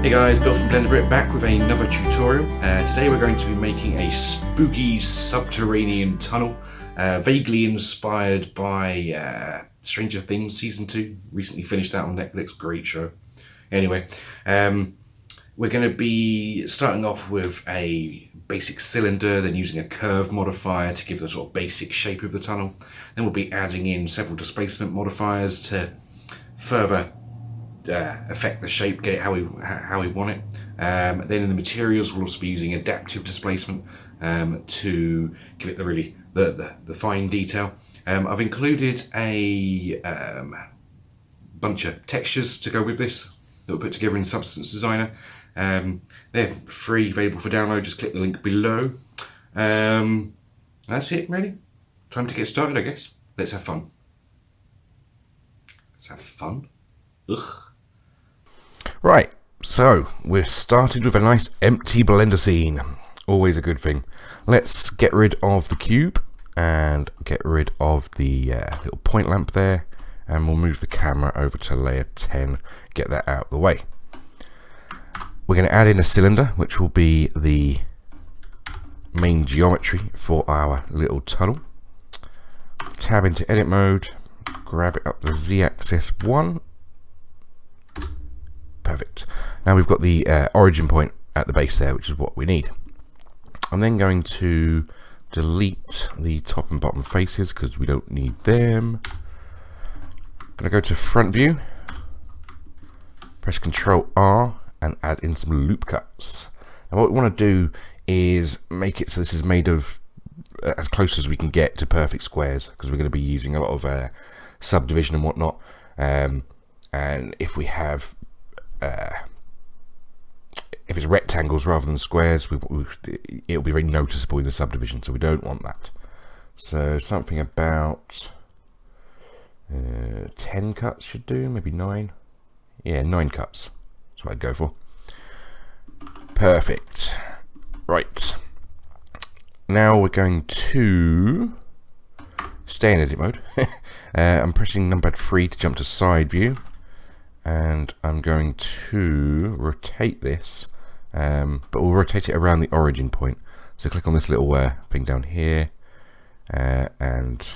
Hey guys, Bill from BlenderBrit back with another tutorial. Today we're going to be making a spooky subterranean tunnel, vaguely inspired by Stranger Things Season 2. Recently finished that on Netflix, great show. Anyway, we're going to be starting off with a basic cylinder, then using a curve modifier to give the sort of basic shape of the tunnel. Then we'll be adding in several displacement modifiers to further affect the shape, get it how we want it. Then in the materials we'll also be using adaptive displacement to give it the fine detail. I've included a bunch of textures to go with this that we'll put together in Substance Designer. They're free, available for download. Just click the link below. That's it, really. Time to get started, I guess. Let's have fun. Let's have fun. Ugh. Right, so we're started with a nice empty blender scene. Always a good thing. Let's get rid of the cube and get rid of the little point lamp there, and we'll move the camera over to layer 10, get that out of the way. We're going to add in a cylinder, which will be the main geometry for our little tunnel. Tab into edit mode, grab it up the z-axis 1. Perfect. Now we've got the origin point at the base there, which is what we need. I'm then going to delete the top and bottom faces because we don't need them. I'm going to go to front view, press Ctrl R and add in some loop cuts. Now what we want to do is make it so this is made of as close as we can get to perfect squares, because we're going to be using a lot of subdivision and whatnot. And if we have if it's rectangles rather than squares, it'll be very noticeable in the subdivision, so we don't want that. So something about 10 cuts should do, maybe 9. Yeah, 9 cuts. That's what I'd go for. Perfect. Right. Now we're going to stay in edit mode. I'm pressing numpad 3 to jump to side view. And I'm going to rotate this, but we'll rotate it around the origin point. So click on this little thing down here, and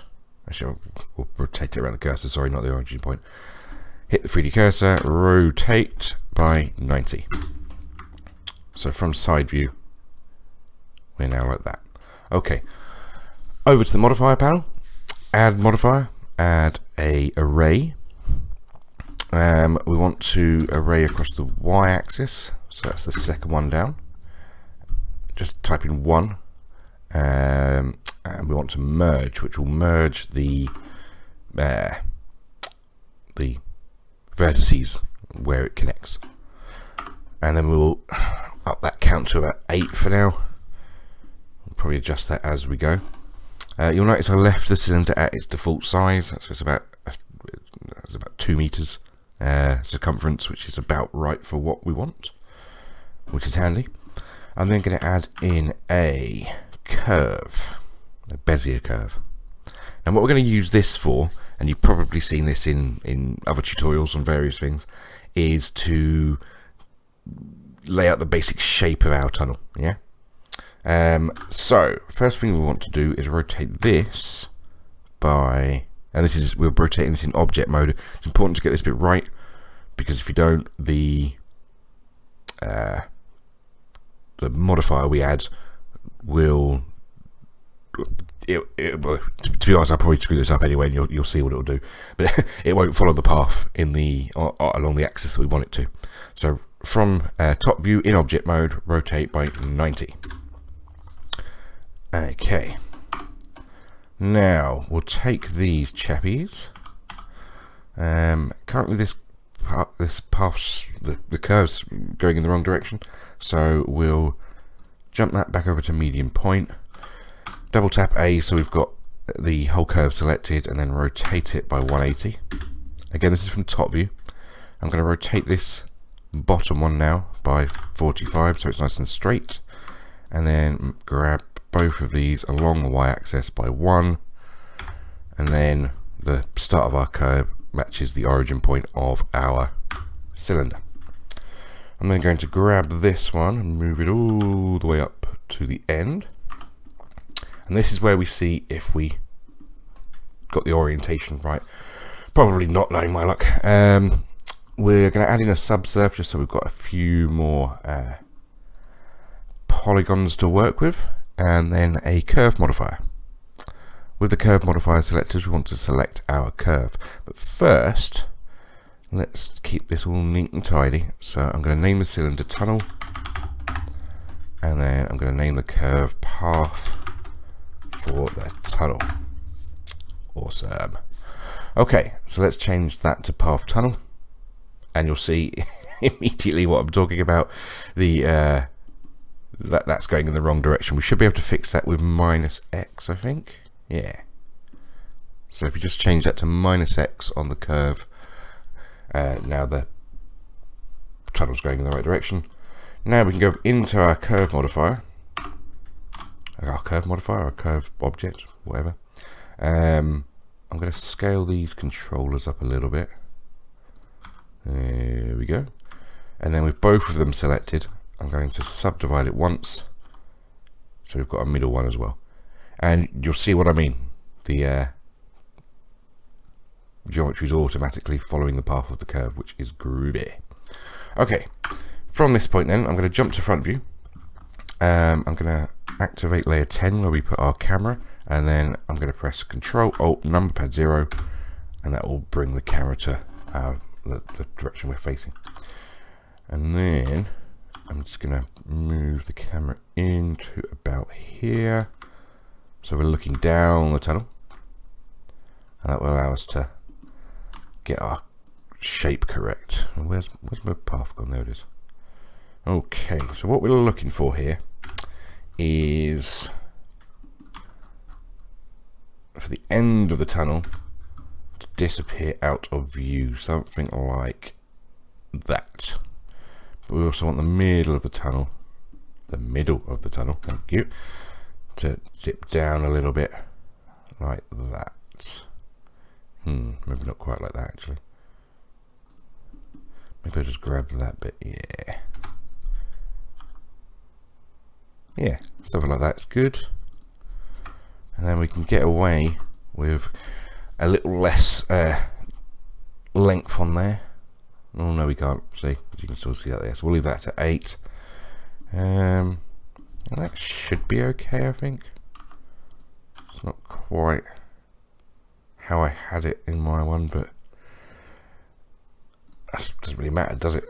actually we'll rotate it around the cursor, sorry, not the origin point. Hit the 3D cursor, rotate by 90. So from side view, we're now like that. Okay, over to the modifier panel, add modifier, add a array. We want to array across the y-axis, so that's the second one down. Just type in 1, and we want to merge, which will merge the vertices where it connects. And then we'll up that count to about 8 for now. We'll probably adjust that as we go. You'll notice I left the cylinder at its default size, so it's about 2 meters. Circumference, which is about right for what we want, which is handy. I'm then going to add in a curve, a Bezier curve. And what we're going to use this for, and you've probably seen this in other tutorials on various things, is to lay out the basic shape of our tunnel. Yeah. So first thing we want to do is rotate this by, and we're rotating this in object mode. It's important to get this bit right, because if you don't, the modifier we add will, to be honest, I'll probably screw this up anyway, and you'll see what it'll do, but it won't follow the path in along the axis that we want it to. So from top view in object mode, rotate by 90. Okay. Now we'll take these chappies. Currently this path's the curve's going in the wrong direction, so we'll jump that back over to median point. Double tap A so we've got the whole curve selected, and then rotate it by 180. Again, this is from top view. I'm going to rotate this bottom one now by 45 so it's nice and straight, and then grab both of these along the y-axis by 1, and then the start of our curve matches the origin point of our cylinder. I'm then going to grab this one and move it all the way up to the end. And this is where we see if we got the orientation right. Probably not, knowing my luck. We're going to add in a subsurface, so we've got a few more polygons to work with, and then a curve modifier. With the curve modifier selected, we want to select our curve. But first, let's keep this all neat and tidy. So I'm going to name the cylinder tunnel, and then I'm going to name the curve path for the tunnel. Awesome. Okay, so let's change that to path tunnel, and you'll see immediately what I'm talking about. The that's going in the wrong direction. We should be able to fix that with -x, I think. Yeah. So if you just change that to -x on the curve, now the tunnel's going in the right direction. Now we can go into our curve modifier, our curve object, whatever. I'm going to scale these controllers up a little bit. There we go. And then with both of them selected, I'm going to subdivide it once, so we've got a middle one as well. And you'll see what I mean. The geometry is automatically following the path of the curve, which is groovy. Okay, from this point then, I'm going to jump to front view. I'm going to activate layer 10 where we put our camera, and then I'm going to press Control Alt number pad 0, and that will bring the camera to the direction we're facing. And then I'm just going to move the camera into about here, so we're looking down the tunnel, and that will allow us to get our shape correct. Where's my path gone? There it is. Okay, so what we're looking for here is for the end of the tunnel to disappear out of view, something like that. But we also want the middle of the tunnel, thank you, to dip down a little bit like that. Maybe not quite like that, actually. Maybe I'll just grab that bit. Yeah, something like that's good. And then we can get away with a little less length on there. Oh no, we can't see, but you can still see that there. So we'll leave that at 8. And that should be okay, I think. It's not quite how I had it in my one, but that doesn't really matter, does it?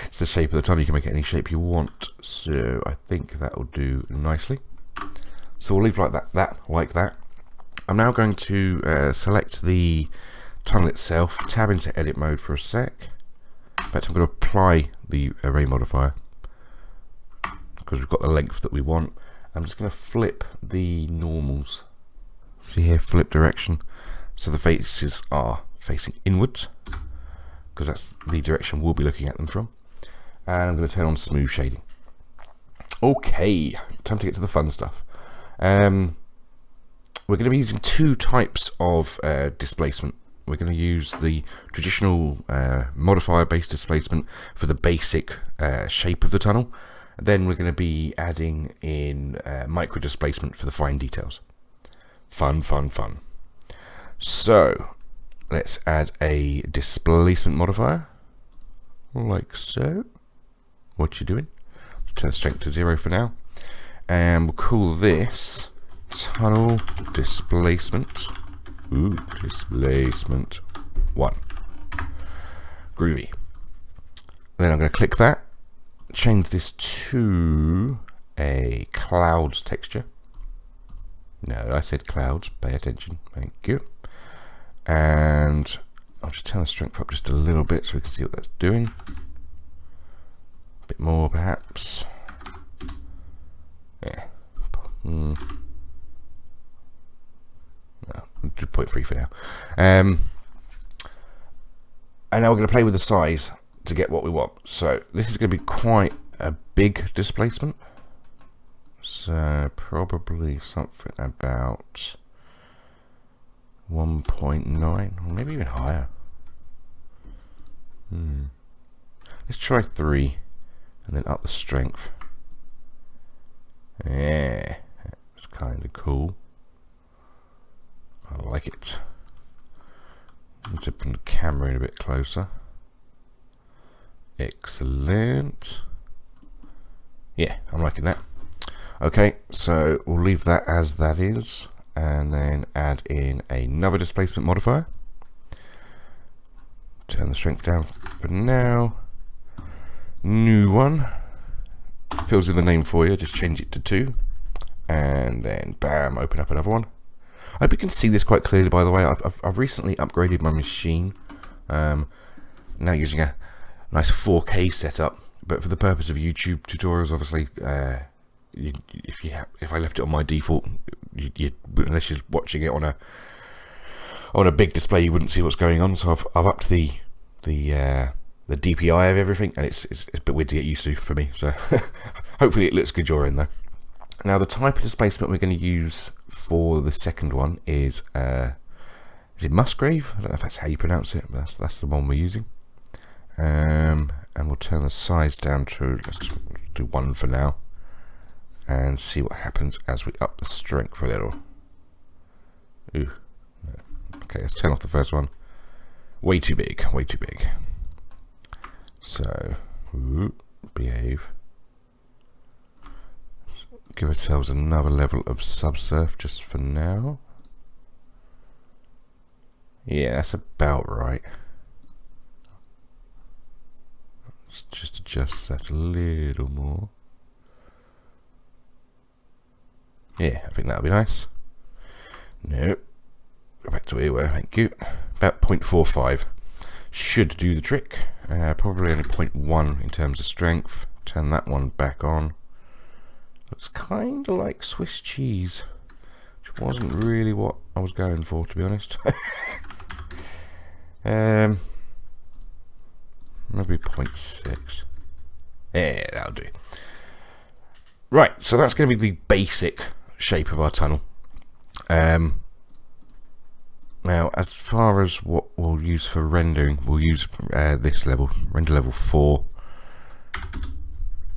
It's the shape of the tunnel. You can make it any shape you want, so I think that will do nicely. So we'll leave like that. I'm now going to select the tunnel itself, tab into edit mode for a sec. In fact, I'm going to apply the array modifier because we've got the length that we want. I'm just going to flip the normals. See here, flip direction, so the faces are facing inwards, because that's the direction we'll be looking at them from. And I'm going to turn on smooth shading. Okay, time to get to the fun stuff. We're going to be using 2 types of displacement. We're going to use the traditional modifier based displacement for the basic shape of the tunnel. Then we're going to be adding in micro-displacement for the fine details. Fun. So let's add a displacement modifier, like so. What you doing? Turn strength to 0 for now, and we'll call this tunnel displacement. Displacement 1. Groovy. Then I'm going to click that, change this to a clouds texture. No, I said clouds, pay attention, thank you. And I'll just turn the strength up just a little bit so we can see what that's doing. A bit more perhaps. Yeah. No, 0.3 for now. And now we're going to play with the size to get what we want. So this is going to be quite a big displacement. So probably something about 1.9, or maybe even higher. Let's try 3 and then up the strength. Yeah, that's kind of cool. I like it. Let's open the camera in a bit closer. Excellent. Yeah, I'm liking that. Okay, so we'll leave that as that is, and then add in another displacement modifier. Turn the strength down for now. New one. Fills in the name for you, just change it to 2. And then bam, open up another one. I hope you can see this quite clearly, by the way. I've recently upgraded my machine. Now using a nice 4K setup, but for the purpose of YouTube tutorials, obviously, if I left it on my default, unless you're watching it on a big display, you wouldn't see what's going on. So I've upped the DPI of everything, and it's a bit weird to get used to for me. So hopefully it looks good your end though. Now the type of displacement we're going to use for the second one is it Musgrave? I don't know if that's how you pronounce it, but that's the one we're using. And we'll turn the size down to, let's do 1 for now, and see what happens as we up the strength a little. Ooh. Okay, let's turn off the first one. Way too big, way too big. So, behave. Give ourselves another level of subsurf just for now. Yeah, that's about right. Let's just adjust that a little more. Yeah, I think that'll be nice. Nope. Go back to where we were, thank you. About 0.45. Should do the trick. Probably only 0.1 in terms of strength. Turn that one back on. Looks kind of like Swiss cheese, which wasn't really what I was going for, to be honest. Maybe 0.6. Yeah, that'll do. Right, so that's going to be the basic shape of our tunnel. Now, as far as what we'll use for rendering, we'll use this level, render level 4.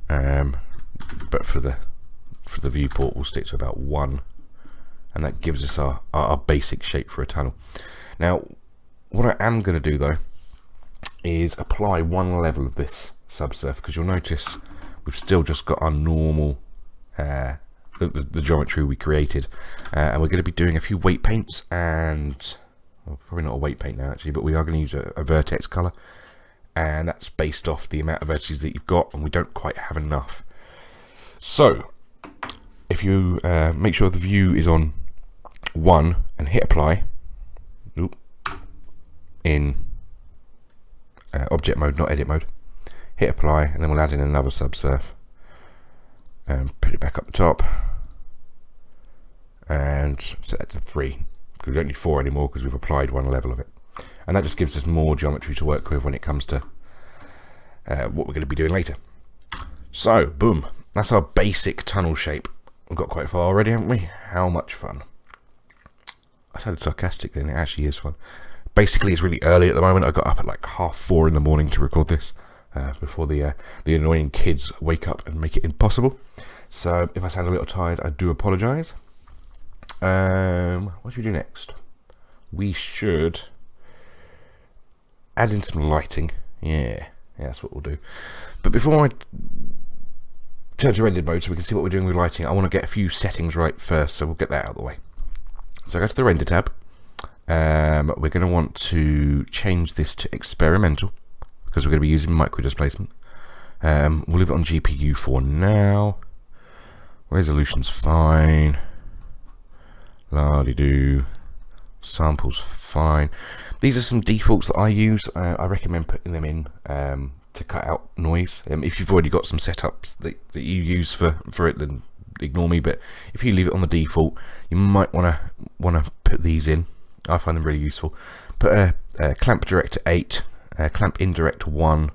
But for the viewport, we'll stick to about 1, and that gives us our basic shape for a tunnel. Now, what I am going to do though is apply 1 level of this subsurf, because you'll notice we've still just got our normal the geometry we created, and we're going to be doing a few weight paints, and well, probably not a weight paint now actually, but we are going to use a vertex color, and that's based off the amount of vertices that you've got, and we don't quite have enough. So if you make sure the view is on 1 and hit apply in object mode, not edit mode, hit apply, and then we'll add in another subsurf and put it back up the top and set that to 3, because we don't need 4 anymore because we've applied 1 level of it, and that just gives us more geometry to work with when it comes to what we're going to be doing later. So boom, that's our basic tunnel shape. We've got quite far already, haven't we? How much fun. I sounded sarcastic then, it actually is fun. Basically it's really early at the moment. I got up at like 4:30 in the morning to record this before the annoying kids wake up and make it impossible. So if I sound a little tired, I do apologise. What should we do next? We should add in some lighting. Yeah, that's what we'll do. But before I turn to rendered mode so we can see what we're doing with lighting, I want to get a few settings right first, so we'll get that out of the way. So go to the render tab. We're going to want to change this to experimental, because we're going to be using micro-displacement. We'll leave it on GPU for now. Resolution's fine. La-de-do. Samples fine. These are some defaults that I use. I recommend putting them in to cut out noise. If you've already got some setups that you use for it, then ignore me. But if you leave it on the default, you might want to put these in. I find them really useful. Put a clamp direct to 8, clamp indirect to 1.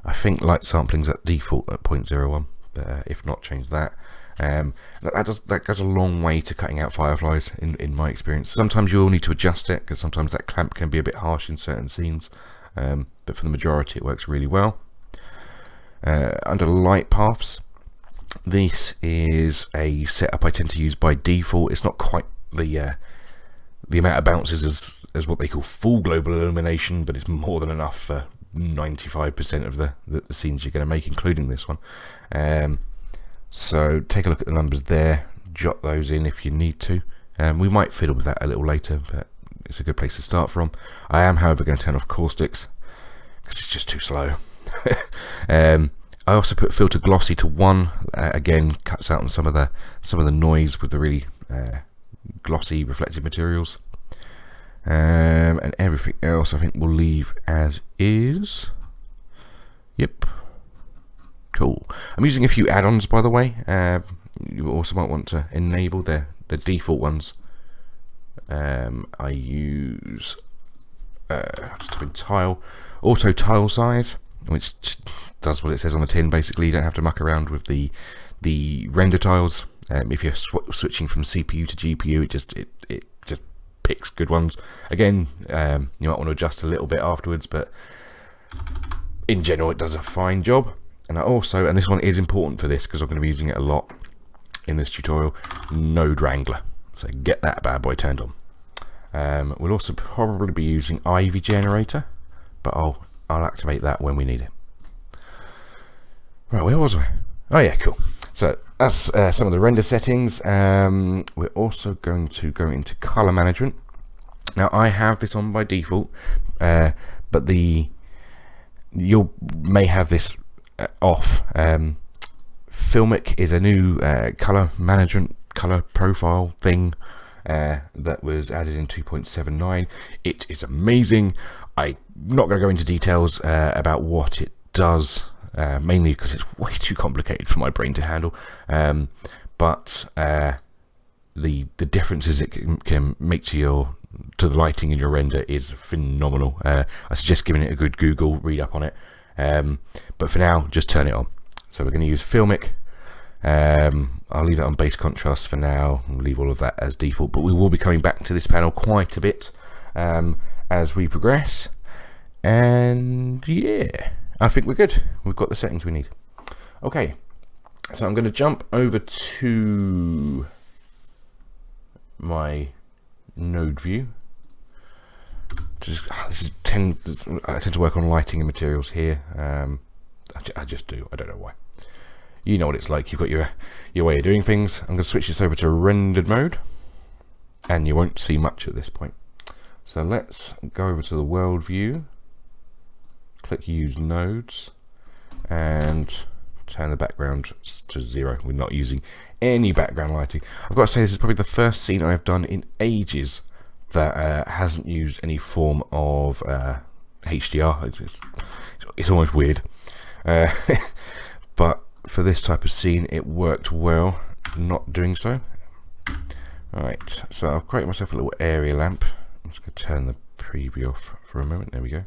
I think light sampling's at default at 0.01, but if not, change that. That goes a long way to cutting out fireflies in my experience. Sometimes you'll need to adjust it, because sometimes that clamp can be a bit harsh in certain scenes, but for the majority it works really well. Under light paths, this is a setup I tend to use by default. It's not quite the amount of bounces as what they call full global illumination, but it's more than enough for 95% of the scenes you're going to make, including this one. So take a look at the numbers there, jot those in if you need to. We might fiddle with that a little later, but it's a good place to start from. I am, however, going to turn off caustics because it's just too slow. I also put filter glossy to 1. Again, cuts out on some of the noise with the really glossy reflective materials. And everything else I think we'll leave as is. Yep. Cool. I'm using a few add-ons, by the way. You also might want to enable the default ones. I use just type in tile, auto tile size, which does what it says on the tin. Basically, you don't have to muck around with the render tiles. If you're switching from CPU to GPU, it just picks good ones. Again, you might want to adjust a little bit afterwards, but in general, it does a fine job. And I also, and this one is important for this because I'm going to be using it a lot in this tutorial, Node Wrangler. So get that bad boy turned on. We'll also probably be using Ivy Generator, but I'll activate that when we need it. Right, where was I? Oh yeah, cool. So that's some of the render settings. We're also going to go into color management. Now I have this on by default, but you may have this off. Filmic is a new color management, color profile thing that was added in 2.79. It is amazing. I'm not going to go into details about what it does, mainly because it's way too complicated for my brain to handle. But the differences it can make to the lighting in your render is phenomenal. I suggest giving it a good Google read up on it. But for now, just turn it on. So we're going to use Filmic. I'll leave that on base contrast for now. We'll leave all of that as default, but we will be coming back to this panel quite a bit as we progress. And yeah, I think we're good. We've got the settings we need. Okay, so I'm going to jump over to my node view. I tend to work on lighting and materials here. I just do. I don't know why. You know what it's like. You've got your way of doing things. I'm going to switch this over to rendered mode, and you won't see much at this point. So let's go over to the world view, click use nodes, and turn the background to 0. We're not using any background lighting. I've got to say, this is probably the first scene I've done in ages that hasn't used any form of HDR. It's almost weird. But for this type of scene, it worked well not doing so. Right, so I'll create myself a little area lamp. I'm just going to turn the preview off for a moment. There we go.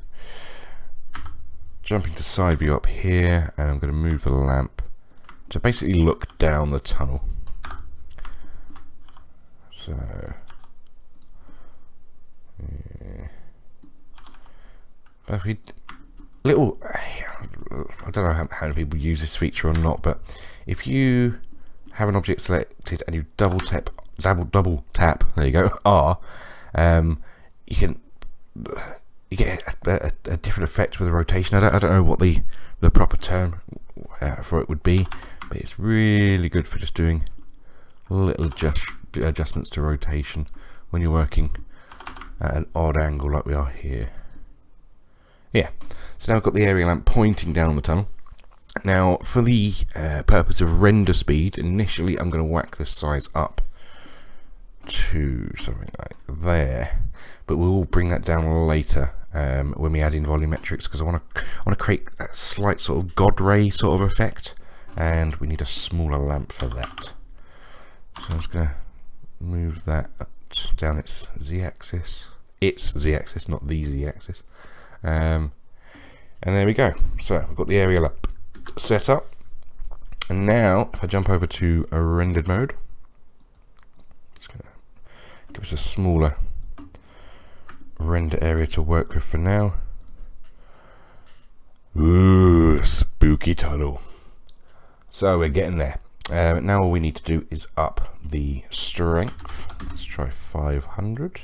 Jumping to side view up here, and I'm going to move the lamp to basically look down the tunnel. So yeah. But if we little, I don't know how many people use this feature or not, but if you have an object selected and you double tap, there you go, R, you get a different effect with the rotation. I don't know what the proper term for it would be, but it's really good for just doing little adjustments to rotation when you're working at an odd angle like we are here. Yeah, so now I've got the area lamp pointing down the tunnel. Now, for the purpose of render speed, initially I'm going to whack the size up to something like there, but we will bring that down later when we add in volumetrics, because I want to create a slight sort of God ray sort of effect, and we need a smaller lamp for that. So I'm just going to move that down its z-axis. It's z-axis, not the z-axis. And there we go. So we've got the area lamp set up, and now if I jump over to a rendered mode, it's going to give us a smaller render area to work with for now. Ooh, spooky. spooky tunnel. So we're getting there. Now all we need to do is up the strength. Let's try 500.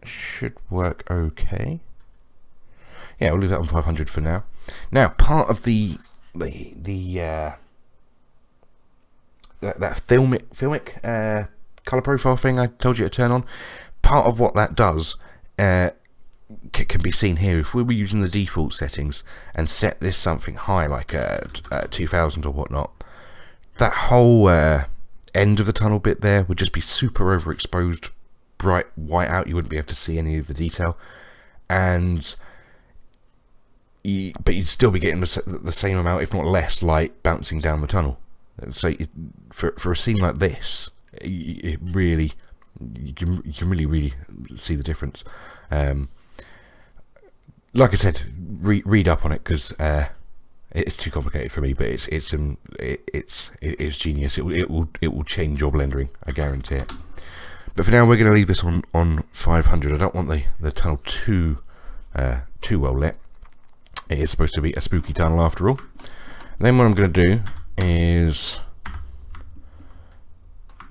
Should work okay. Yeah, we'll leave that on 500 for now. Now, part of that filmic color profile thing I told you to turn on, part of what that does can be seen here. If we were using the default settings and set this something high, like 2000 or whatnot, that whole end of the tunnel bit there would just be super overexposed, bright white out. You wouldn't be able to see any of the detail, but you'd still be getting the same amount, if not less, light bouncing down the tunnel. So for a scene like this, you can really see the difference. Like I said, read up on it, because it's too complicated for me. But it's genius. It will change your blendering, I guarantee it. But for now, we're going to leave this on 500. I don't want the tunnel too well lit. It is supposed to be a spooky tunnel after all. And then what I'm going to do is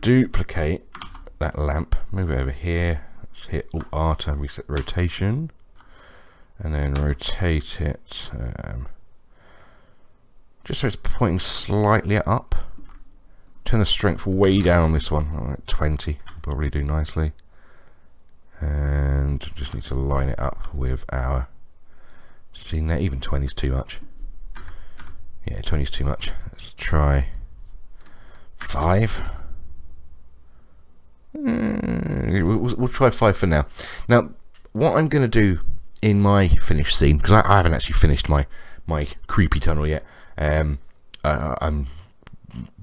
duplicate that lamp, move it over here. Let's hit Alt-R to reset the rotation, and then rotate it just so it's pointing slightly up. Turn the strength way down on this one, like 20, probably do nicely. And just need to line it up with our scene there. Even 20 is too much. Yeah, 20 is too much. Let's try 5. We'll try 5 for now. Now, what I'm going to do in my finished scene, because I haven't actually finished my creepy tunnel yet. I'm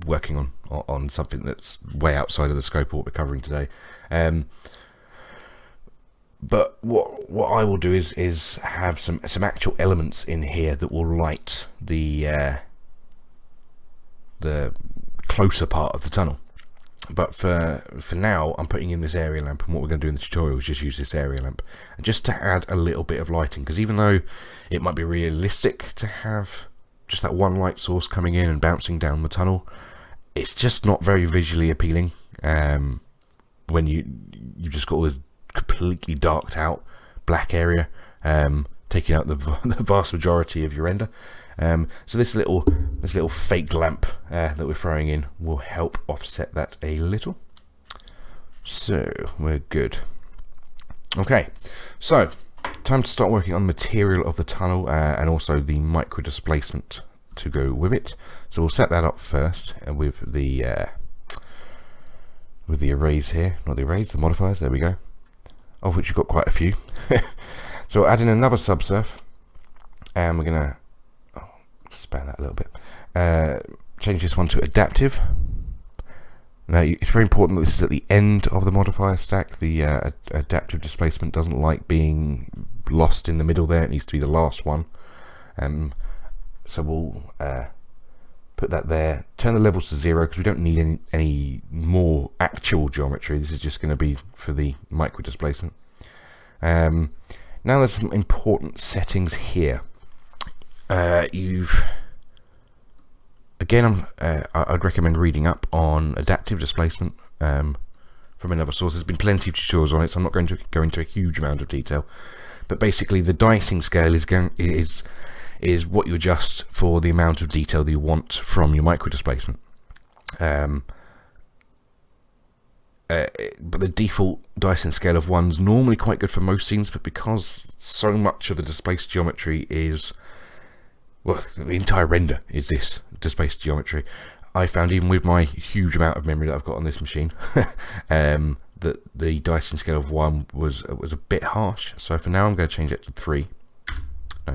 working on something that's way outside of the scope of what we're covering today. But what I will do is have some actual elements in here that will light the closer part of the tunnel. But for now, I'm putting in this area lamp, and what we're going to do in the tutorial is just use this area lamp, and just to add a little bit of lighting, because even though it might be realistic to have just that one light source coming in and bouncing down the tunnel, it's just not very visually appealing when you've just got all this completely darked out black area taking out the vast majority of your render. So this little fake lamp that we're throwing in will help offset that a little. So we're good. Okay, so time to start working on the material of the tunnel and also the micro displacement to go with it. So we'll set that up first with the arrays here, not the arrays, the modifiers. There we go. Of which you've got quite a few. So we'll add in another subsurf, and we're gonna expand that a little bit. Change this one to adaptive. Now it's very important that this is at the end of the modifier stack. The adaptive displacement doesn't like being lost in the middle there. It needs to be the last one. So we'll put that there. Turn the levels to 0 because we don't need any more actual geometry. This is just going to be for the micro displacement. Now there's some important settings here. I'd recommend reading up on adaptive displacement from another source. There's been plenty of tutorials on it, so I'm not going to go into a huge amount of detail. But basically, the dicing scale is what you adjust for the amount of detail that you want from your micro displacement. But the default dicing scale of 1 is normally quite good for most scenes, but because so much of the displaced geometry is, well, the entire render is this displaced geometry, I found even with my huge amount of memory that I've got on this machine that the dicing scale of 1 was a bit harsh. So for now I'm going to change it to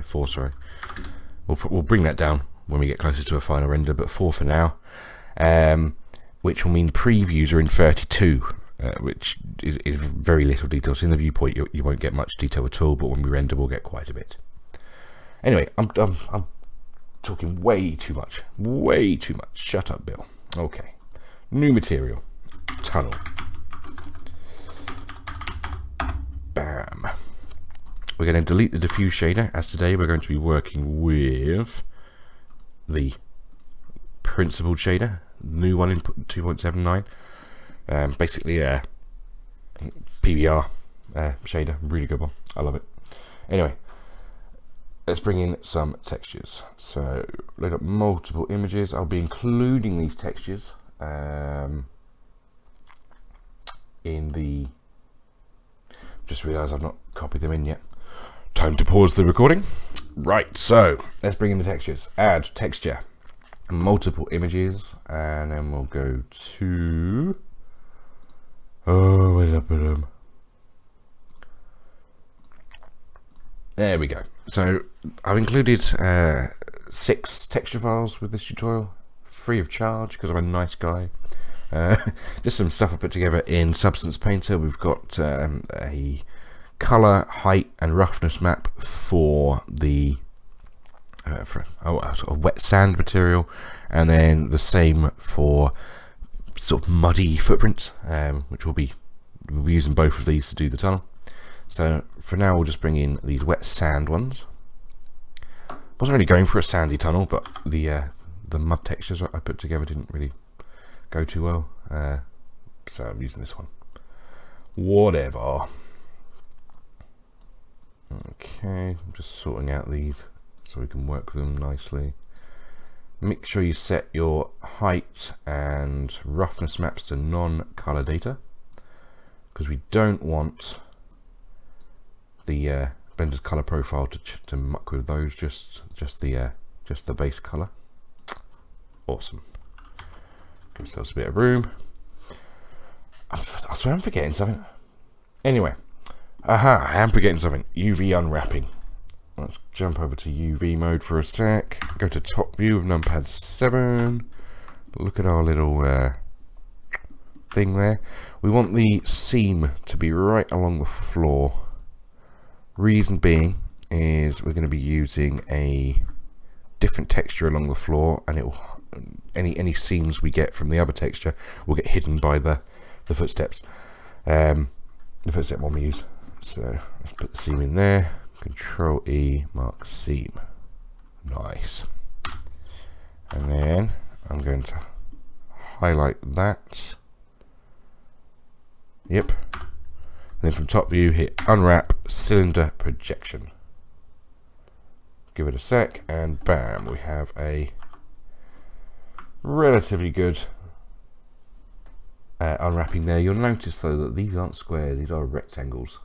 4, sorry. We'll bring that down when we get closer to a final render, but 4 for now, which will mean previews are in 32, which is very little detail. So in the viewport you won't get much detail at all, but when we render we'll get quite a bit. Anyway, I'm talking way too much. Shut up, Bill. Okay, new material, tunnel. Bam. we're going to delete the diffuse shader, as today we're going to be working with the principled shader, new one in 2.79. Basically a PBR shader, really good one. I love it. Anyway, let's bring in some textures. So load up multiple images. I'll be including these textures in the... Just realised I've not copied them in yet. Time to pause the recording. Right, so let's bring in the textures. Add texture, multiple images, and then we'll go to... Oh, where's up with them? There we go. So I've included 6 texture files with this tutorial, free of charge because I'm a nice guy. Just some stuff I put together in Substance Painter. We've got a color, height, and roughness map for the sort of wet sand material, and then the same for sort of muddy footprints, which we'll be using both of these to do the tunnel. So for now, we'll just bring in these wet sand ones. Wasn't really going for a sandy tunnel, but the mud textures I put together didn't really go too well, so I'm using this one. Whatever. Okay, I'm just sorting out these so we can work with them nicely. Make sure you set your height and roughness maps to non-color data, because we don't want the Blender's color profile to muck with those. Just the base color. Awesome. Give ourselves a bit of room. I swear I'm forgetting something. Anyway, I am forgetting something. UV unwrapping. Let's jump over to UV mode for a sec. Go to top view of numpad 7. Look at our little thing there. We want the seam to be right along the floor. Reason being is we're going to be using a different texture along the floor, and it will any seams we get from the other texture will get hidden by the footsteps. The footstep one we use. So let's put the seam in there. Control E, mark seam. Nice. And then I'm going to highlight that. Yep. And then from top view, hit unwrap cylinder projection. Give it a sec, and bam, we have a relatively good unwrapping there. You'll notice though that these aren't squares, these are rectangles.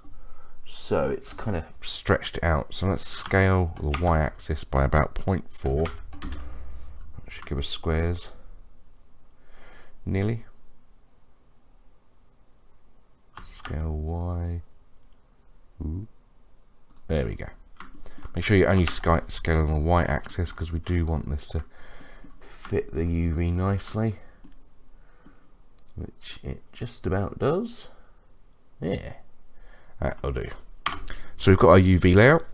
So it's kind of stretched out. So let's scale the y-axis by about 0.4. That should give us squares. Nearly. Scale y. Ooh. There we go. Make sure you only scale on the y-axis, because we do want this to fit the UV nicely, which it just about does. Yeah, that'll do. So we've got our UV layout.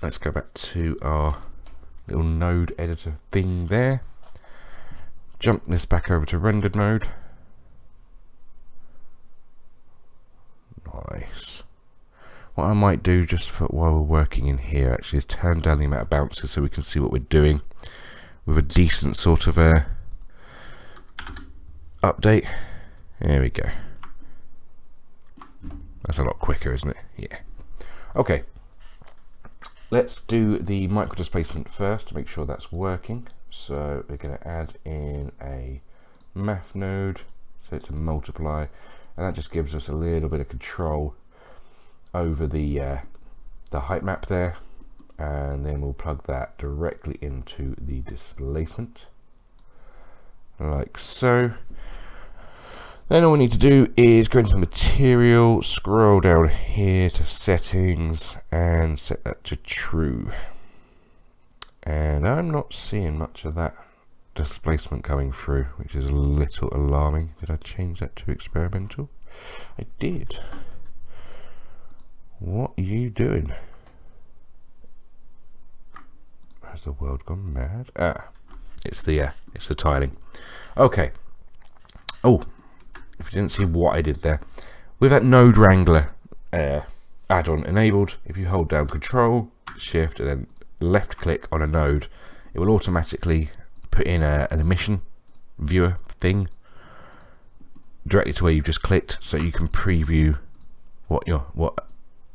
Let's go back to our little node editor thing there. Jump this back over to rendered mode. Nice. What I might do just for while we're working in here actually is turn down the amount of bounces so we can see what we're doing with a decent sort of update. There we go. That's a lot quicker, isn't it? Yeah. Okay. Let's do the micro displacement first to make sure that's working. So we're going to add in a math node, so it's a multiply, and that just gives us a little bit of control over the height map there, and then we'll plug that directly into the displacement like so. Then all we need to do is go into material, scroll down here to settings, and set that to true. And I'm not seeing much of that displacement coming through, which is a little alarming. Did I change that to experimental? I did. What are you doing? Has the world gone mad? It's the tiling. Okay. Oh, if you didn't see what I did there, with that node wrangler add-on enabled, if you hold down Control, Shift, and then left click on a node, it will automatically put in an emission viewer thing directly to where you've just clicked, so you can preview what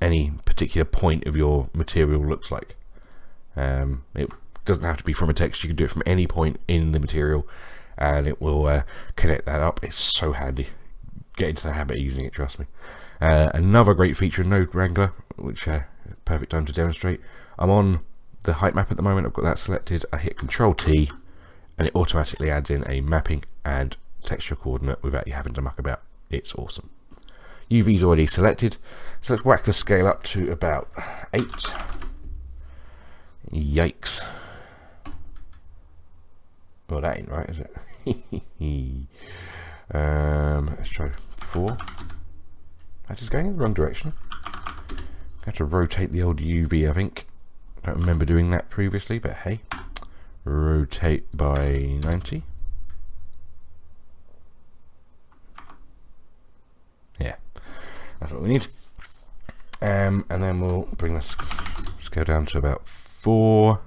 any particular point of your material looks like. It doesn't have to be from a text, you can do it from any point in the material, and it will connect that up. It's so handy. Get into the habit of using it, trust me. Another great feature of Node Wrangler, which perfect time to demonstrate. I'm on the height map at the moment. I've got that selected. I hit Control T, and it automatically adds in a mapping and texture coordinate without you having to muck about. It's awesome. UV is already selected, so let's whack the scale up to about 8. Yikes. Well, that ain't right, is it? Let's try 4. That is going in the wrong direction. I have to rotate the old UV, I think. I don't remember doing that previously, but hey. Rotate by 90. Yeah, that's what we need. And then we'll bring this scale down to about 4.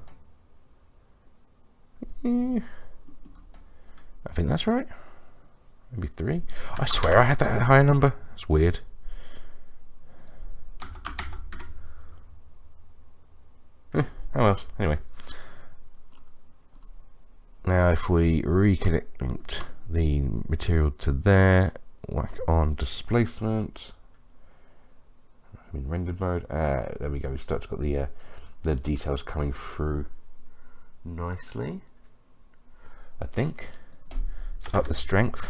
I think that's right. Maybe 3. I swear I had that higher number. It's weird. Oh well, anyway. Now if we reconnect the material to there, whack on displacement. I'm in rendered mode. There we go. We've started to got the details coming through nicely. I think. Let's up the strength.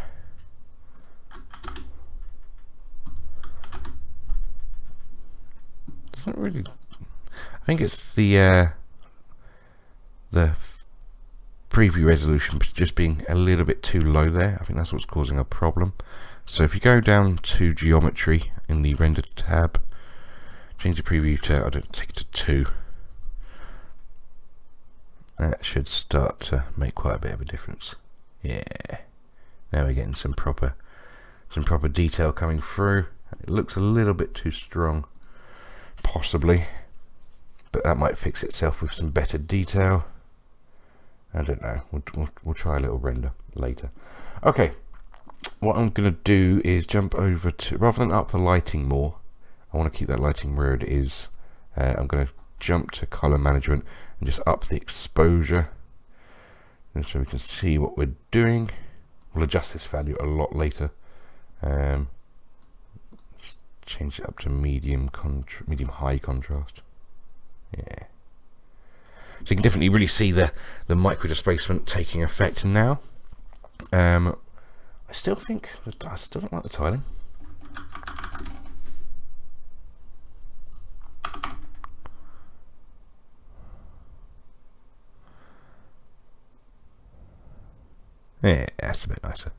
Doesn't really. I think it's the preview resolution just being a little bit too low there. I think that's what's causing a problem. So if you go down to geometry in the render tab, change the preview to, I don't take it to 2. That should start to make quite a bit of a difference. Yeah. Now we're getting some proper detail coming through. It looks a little bit too strong, possibly, but that might fix itself with some better detail. I don't know. We'll try a little render later. Okay. What I'm going to do is jump over to, rather than up the lighting more, I want to keep that lighting where it is. I'm going to jump to color management and just up the exposure, and so we can see what we're doing. We'll adjust this value a lot later. Let's change it up to medium high contrast. Yeah. So you can definitely really see the micro displacement taking effect now. I still think I still don't like the tiling. Yeah, that's a bit nicer.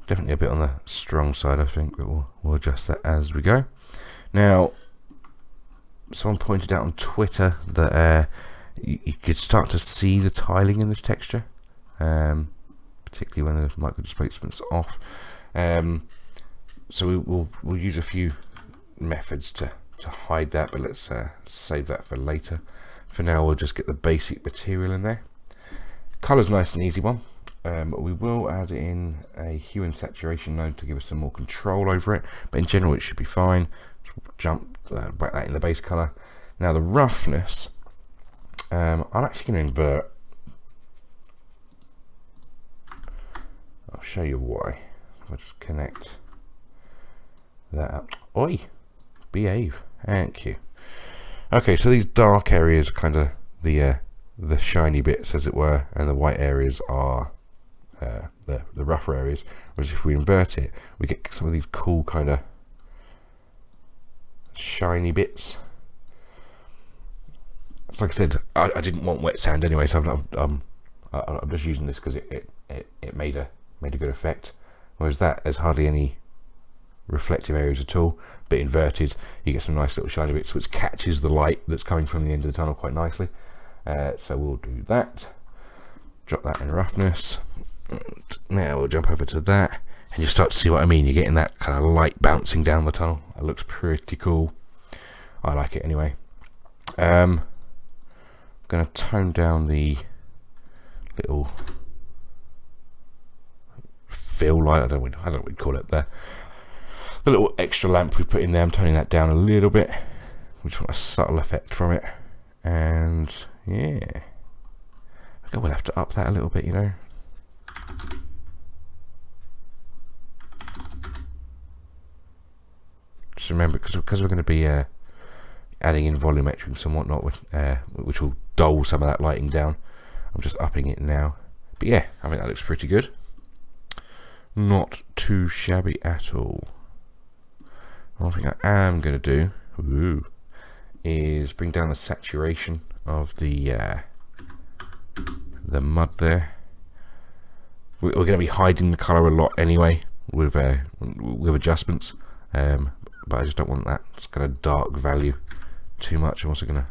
Definitely a bit on the strong side, I think, but we'll adjust that as we go. Now, someone pointed out on Twitter that you could start to see the tiling in this texture, particularly when the micro displacement's off. So we'll use a few methods to hide that, but let's save that for later. For now, we'll just get the basic material in there. Color's nice and easy one. We will add in a hue and saturation node to give us some more control over it, but in general it should be fine. Jump back that in the base color. Now the roughness, I'm actually going to invert. I'll show you why. I'll just connect that up. Oi, behave. Thank you. Okay, so these dark areas are kind of the shiny bits, as it were, and the white areas are the rougher areas. Whereas if we invert it, we get some of these cool kind of shiny bits. So like I said, I didn't want wet sand anyway, so I'm just using this because it made a good effect. Whereas that, there's hardly any reflective areas at all, but inverted, you get some nice little shiny bits which catches the light that's coming from the end of the tunnel quite nicely. So we'll do that. Drop that in roughness. Now we'll jump over to that. and you start to see what I mean. You're getting that kind of light bouncing down the tunnel. It looks pretty cool. I like it anyway. I'm going to tone down the little fill light. I don't know what we'd call it there. The little extra lamp we put in there, I'm toning that down a little bit. We just want a subtle effect from it. And yeah, I think we'll have to up that a little bit, you know. Just remember, because we're going to be adding in volumetrics and whatnot, which will dull some of that lighting down. I'm just upping it now. But yeah, I think that looks pretty good. Not too shabby at all. One thing I am going to do is bring down the saturation of the mud there. We're going to be hiding the colour a lot anyway with adjustments, but I just don't want that kind of dark value too much. I'm also going to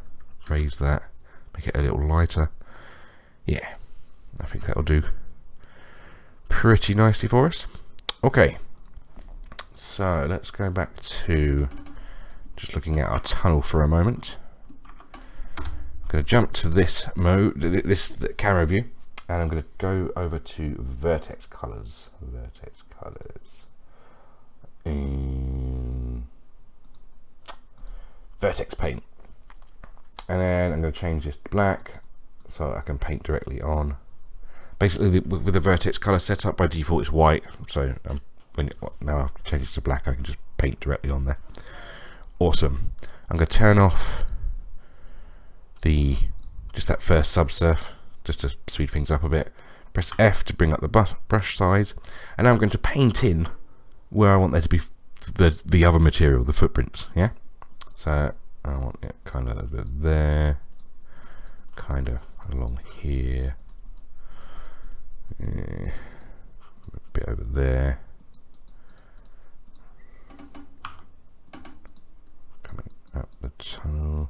raise that, make it a little lighter. Yeah, I think that'll do pretty nicely for us. Okay, so let's go back to just looking at our tunnel for a moment. I'm going to jump to this mode, this camera view, and I'm going to go over to vertex colors. Vertex colors. Vertex paint. And then I'm going to change this to black so I can paint directly on. Basically, with the vertex color set up by default, it's white. So now I've changed it to black, I can just paint directly on there. Awesome. I'm going to turn off just that first subsurf, just to speed things up a bit. Press F to bring up the brush size, and now I'm going to paint in where I want there to be the other material, the footprints. Yeah. So I want it kind of a bit there, kind of along here, a bit over there, coming up the tunnel.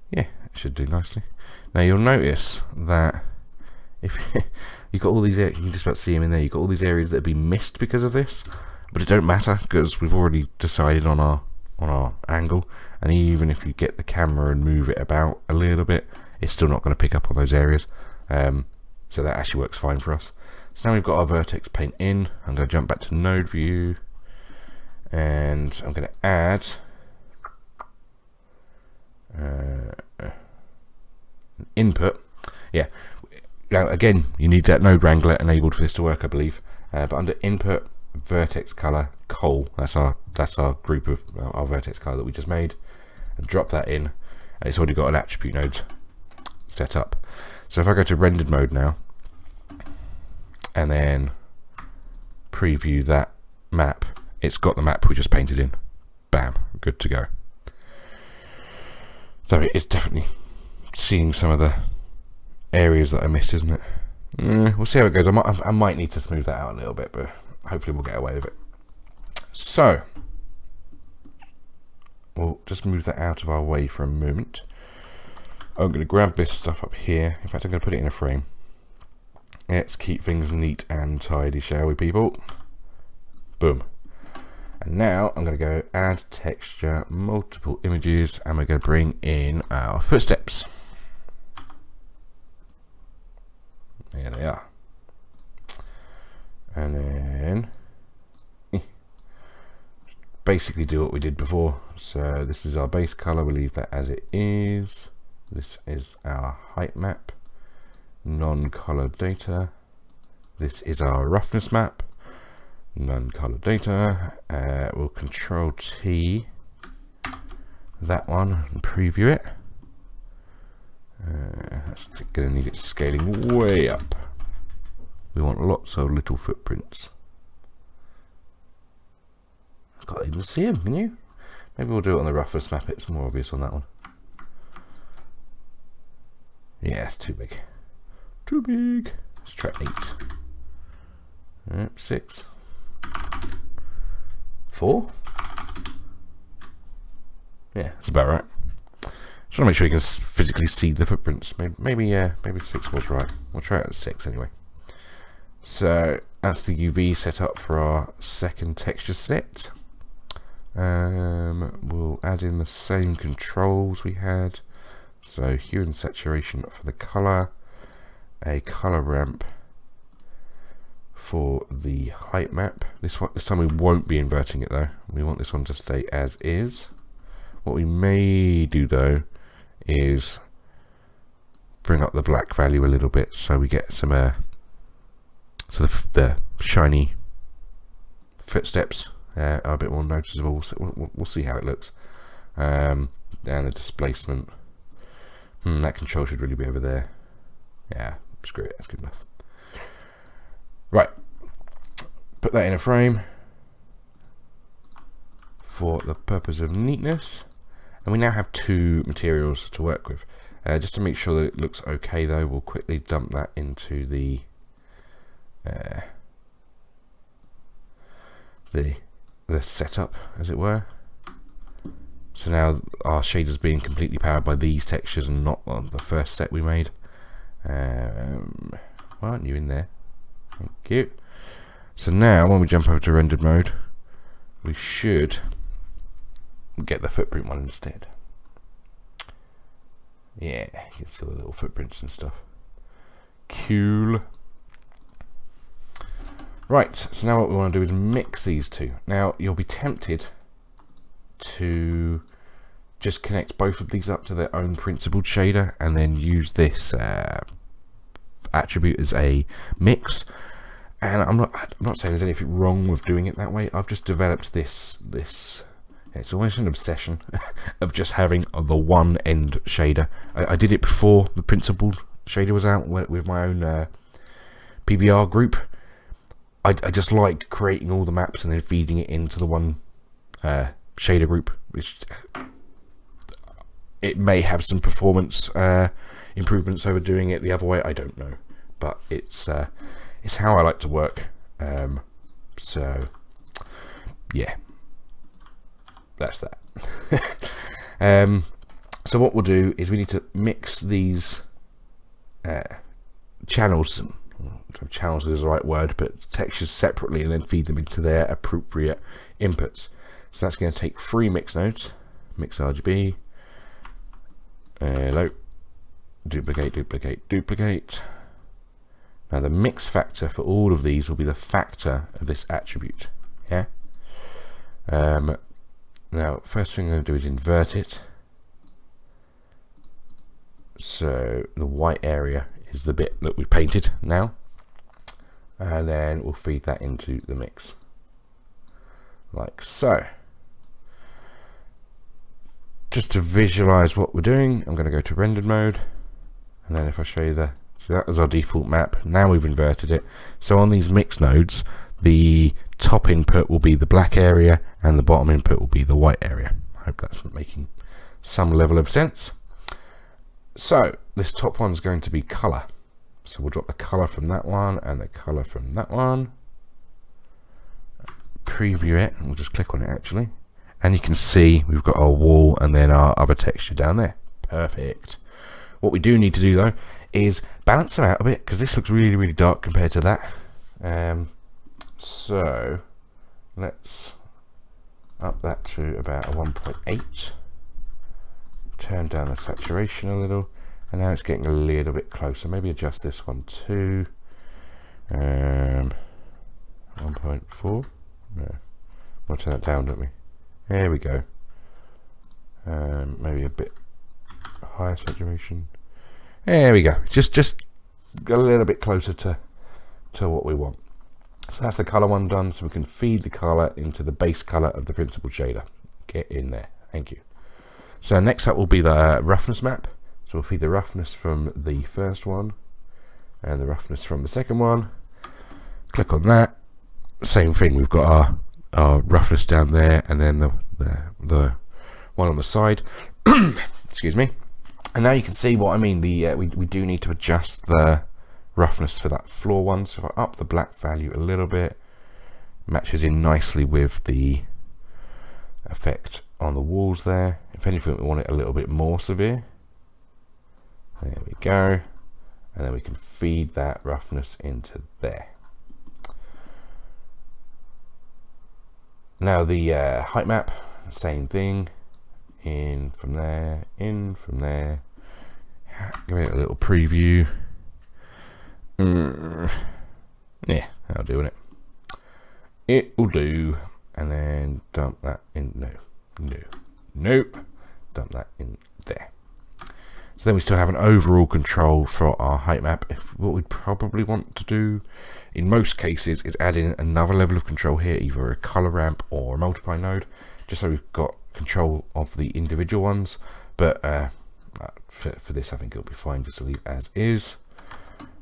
Yeah, it should do nicely. Now you'll notice that if you've got all these areas, you can just about see them in there, you've got all these areas that have been missed because of this, but it don't matter because we've already decided on our angle, and even if you get the camera and move it about a little bit, it's still not going to pick up on those areas, so that actually works fine for us. So now we've got our vertex paint in. I'm going to jump back to node view, and I'm going to add an input. Yeah, now again, you need that node wrangler enabled for this to work, I believe. But under input, vertex color, coal. That's our group of our vertex color that we just made. And drop that in, and it's already got an attribute node set up. So if I go to rendered mode now, and then preview that map, it's got the map we just painted in. Bam, good to go. So it's definitely seeing some of the areas that I missed, isn't it? We'll see how it goes. I might need to smooth that out a little bit, but hopefully we'll get away with it. So we'll just move that out of our way for a moment. I'm going to grab this stuff up here. In fact, I'm going to put it in a frame. Let's keep things neat and tidy, shall we, people? Boom. And now I'm going to go add texture, multiple images, and we're going to bring in our footsteps. There they are. And then basically do what we did before. So this is our base color, we'll leave that as it is. This is our height map, non-color data. This is our roughness map, non-color data. We'll control T that one and preview it. That's going to need it scaling way up. We want lots of little footprints. I can't even see them, can you? Maybe we'll do it on the roughness map, it's more obvious on that one. Yeah, it's too big. Too big. Let's try 8. Yep, 6. 4. Yeah, that's about right. Just want to make sure you can physically see the footprints. Maybe 6 was right. We'll try it at 6 anyway. So that's the UV set up for our second texture set. We'll add in the same controls we had. So hue and saturation for the color, a color ramp for the height map. This time we won't be inverting it though. We want this one to stay as is. What we may do though is bring up the black value a little bit so we get some so the shiny footsteps are a bit more noticeable. So we'll see how it looks. And the displacement, that control should really be over there. Yeah, screw it, that's good enough. Right, put that in a frame for the purpose of neatness. And we now have 2 materials to work with. Just to make sure that it looks okay though, we'll quickly dump that into the setup, as it were. So now our shader's being completely powered by these textures and not on the first set we made. Why aren't you in there? Thank you. So now when we jump over to rendered mode, we should get the footprint one instead. Yeah, you can see all the little footprints and stuff. Cool. Right, so now what we want to do is mix these two. Now you'll be tempted to just connect both of these up to their own principled shader and then use this attribute as a mix. And I'm not saying there's anything wrong with doing it that way. I've just developed this it's almost an obsession of just having the one end shader. I did it before the principled shader was out with my own PBR group. I just like creating all the maps and then feeding it into the one shader group, which it may have some performance improvements over doing it the other way. I don't know, but it's how I like to work. So yeah, that's that. So what we'll do is we need to mix these channels. Channels is the right word, but textures separately and then feed them into their appropriate inputs. So that's going to take 3 mix nodes. Mix RGB. Hello. Duplicate, duplicate, duplicate. Now the mix factor for all of these will be the factor of this attribute. Yeah. Now first thing I'm going to do is invert it. So the white area is the bit that we painted now, and then we'll feed that into the mix like so. Just to visualize what we're doing, I'm going to go to rendered mode, and then if I show you so that was our default map. Now we've inverted it, so on these mix nodes the top input will be the black area and the bottom input will be the white area. I hope that's making some level of sense. So this top one's going to be color, so we'll drop the color from that one and the color from that one, preview it, and we'll just click on it actually, and you can see we've got our wall and then our other texture down there. Perfect. What we do need to do though is balance them out a bit, because this looks really dark compared to that. So let's up that to about a 1.8, turn down the saturation a little, and now it's getting a little bit closer. Maybe adjust this one to 1.4. No, we'll turn that down, don't we? There we go. Maybe a bit higher saturation. There we go. Just a little bit closer to what we want. So that's the color one done. So we can feed the color into the base color of the principled shader. Get in there. Thank you. So next up will be the roughness map. So we'll feed the roughness from the first one and the roughness from the second one. Click on that. Same thing. We've got our roughness down there, and then the one on the side. Excuse me. And now you can see what I mean. We do need to adjust the roughness for that floor one. So if I up the black value a little bit, matches in nicely with the effect on the walls there. If anything, we want it a little bit more severe. There we go. And then we can feed that roughness into there. Now the height map, same thing. In from there, in from there. Give it a little preview. Yeah, that'll do it. It will do. And then dump that in. Nope. Dump that in there. So then we still have an overall control for our height map. What we'd probably want to do in most cases is add in another level of control here, either a color ramp or a multiply node, just so we've got control of the individual ones. But for this, I think it'll be fine just to leave as is.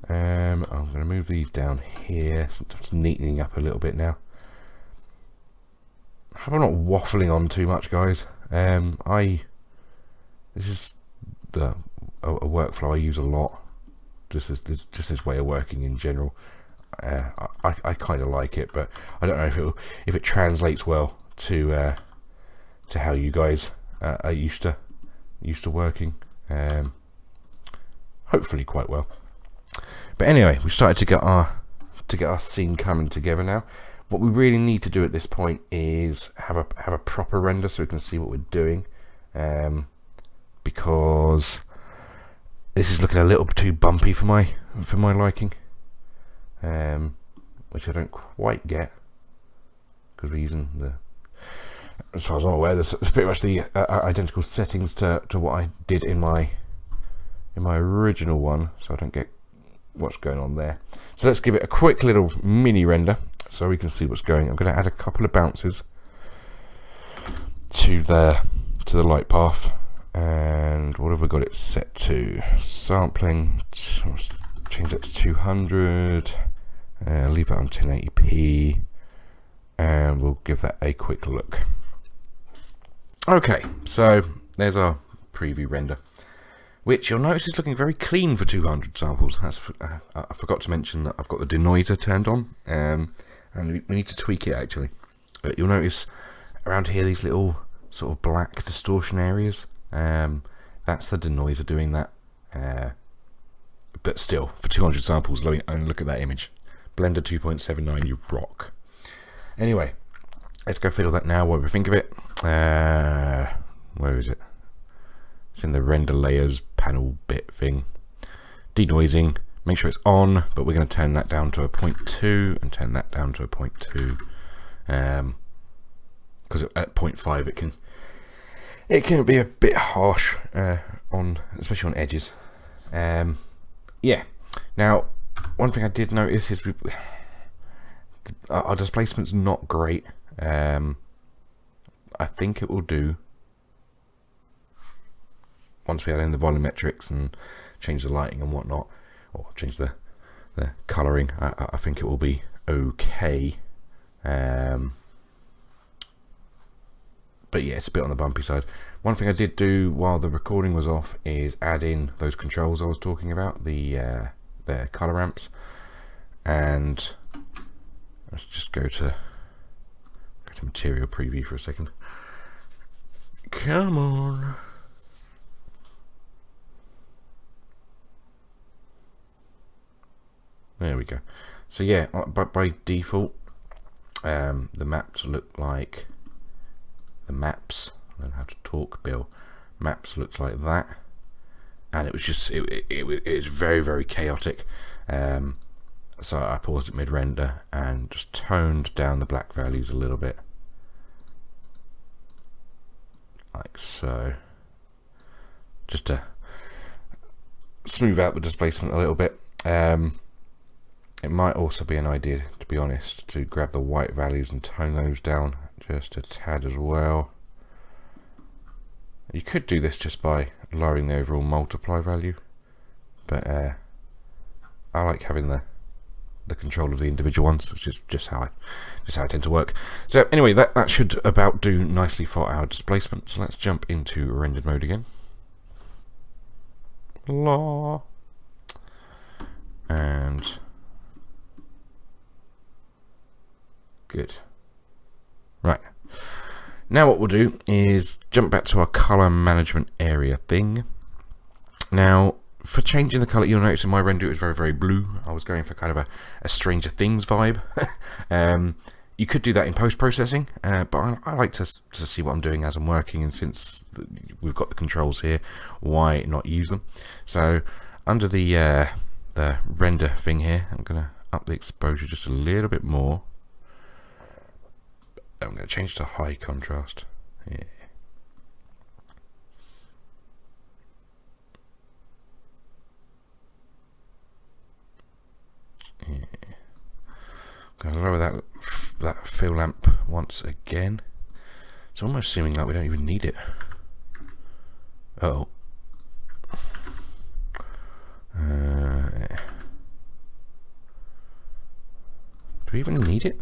I'm going to move these down here, just neatening up a little bit now. I hope I'm not waffling on too much, guys. This is a workflow I use a lot. Just this way of working in general. I kind of like it, but I don't know if it translates well to how you guys are used to working. Hopefully quite well. But anyway, we've started to get our scene coming together now. What we really need to do at this point is have a proper render so we can see what we're doing, because this is looking a little too bumpy for my liking, which I don't quite get because we're using as far as I'm aware, this is pretty much the identical settings to what I did in my original one, so I don't get what's going on there. So let's give it a quick little mini render so we can see what's going. I'm going to add a couple of bounces to the light path. And what have we got it set to? Sampling, let's change that to 200, leave that on 1080p, and we'll give that a quick look. Okay, so there's our preview render, which you'll notice is looking very clean for 200 samples. I forgot to mention that I've got the denoiser turned on, and we need to tweak it actually. But you'll notice around here these little sort of black distortion areas. That's the denoiser doing that, but still, for 200 samples, and look at that image. Blender 2.79, you rock. Anyway, let's go fiddle that now. What do we think of it? Where is it? It's in the render layers panel bit thing. Denoising, make sure it's on, but we're going to turn that down to a 0.2 and turn that down to a 0.2, because at 0.5 it can be a bit harsh, especially on edges. Yeah. Now, one thing I did notice is our displacement's not great. I think it will do once we add in the volumetrics and change the lighting and whatnot, or change the colouring. I think it will be okay. But yeah, it's a bit on the bumpy side. One thing I did do while the recording was off is add in those controls I was talking about, the color ramps, and let's just go to material preview for a second. Come on. There we go. So yeah, by default, the maps look like the maps. I don't know how to talk, Bill. Maps looks like that, and it was just it's very, very chaotic. So I paused it mid render and just toned down the black values a little bit, like so, just to smooth out the displacement a little bit. It might also be an idea, to be honest, to grab the white values and tone those down just a tad as well. You could do this just by lowering the overall multiply value, but I like having the control of the individual ones. It's just how I tend to work. So anyway, that should about do nicely for our displacement. So let's jump into rendered mode again. La. And good. Right. Now what we'll do is jump back to our color management area thing. Now, for changing the color, you'll notice in my render it was very, very blue. I was going for kind of a Stranger Things vibe. You could do that in post-processing, but I like to see what I'm doing as I'm working, and since we've got the controls here, why not use them? So, under the render thing here, I'm going to up the exposure just a little bit more. I'm going to change to high contrast. Yeah. Going to lower that fill lamp once again. It's almost seeming like we don't even need it. Uh-oh. Do we even need it?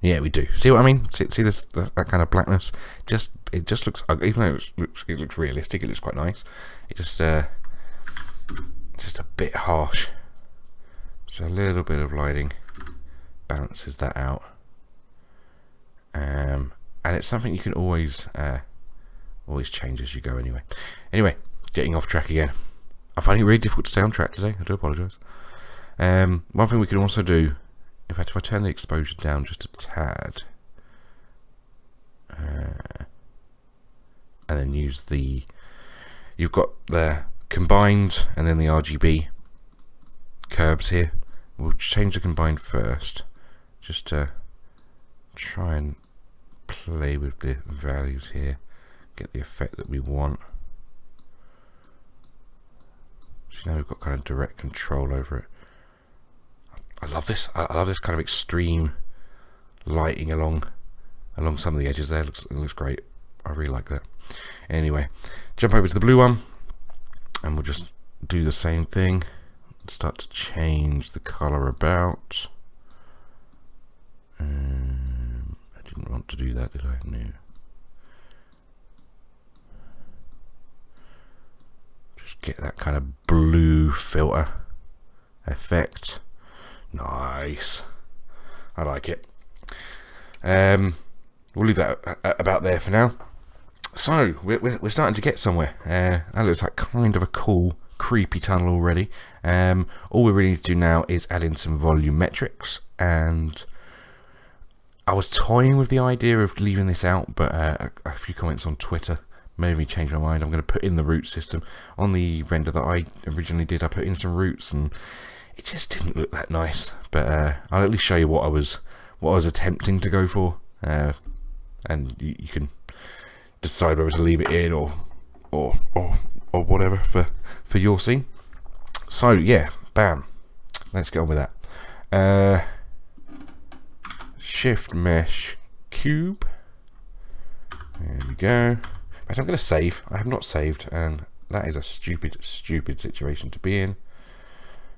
Yeah, we do. See what I mean? See this that kind of blackness? It just looks, even though it looks realistic, it looks quite nice. It just it's just a bit harsh. So a little bit of lighting balances that out. And it's something you can always change as you go anyway. Anyway, getting off track again. I'm finding it really difficult to stay on track today. I do apologise. One thing we can also do, in fact, if I turn the exposure down just a tad, and then use you've got the combined and then the RGB curves here. We'll change the combined first, just to try and play with the values here, get the effect that we want. So now we've got kind of direct control over it. I love this. I love this kind of extreme lighting along some of the edges there. It looks great. I really like that. Anyway, jump over to the blue one, and we'll just do the same thing. Start to change the color about. I didn't want to do that, did I? No. Just get that kind of blue filter effect. Nice. I like it. We'll leave that about there for now. So we're starting to get somewhere. That looks like kind of a cool, creepy tunnel already. All we really need to do now is add in some volumetrics, and I was toying with the idea of leaving this out, but a few comments on Twitter made me change my mind. I'm going to put in the root system. On the render that I originally did, I put in some roots, and it just didn't look that nice. But I'll at least show you what I was attempting to go for, and you can decide whether to leave it in or whatever for your scene. So yeah, bam. Let's get on with that. Shift mesh cube. There we go. But I'm going to save. I have not saved, and that is a stupid situation to be in.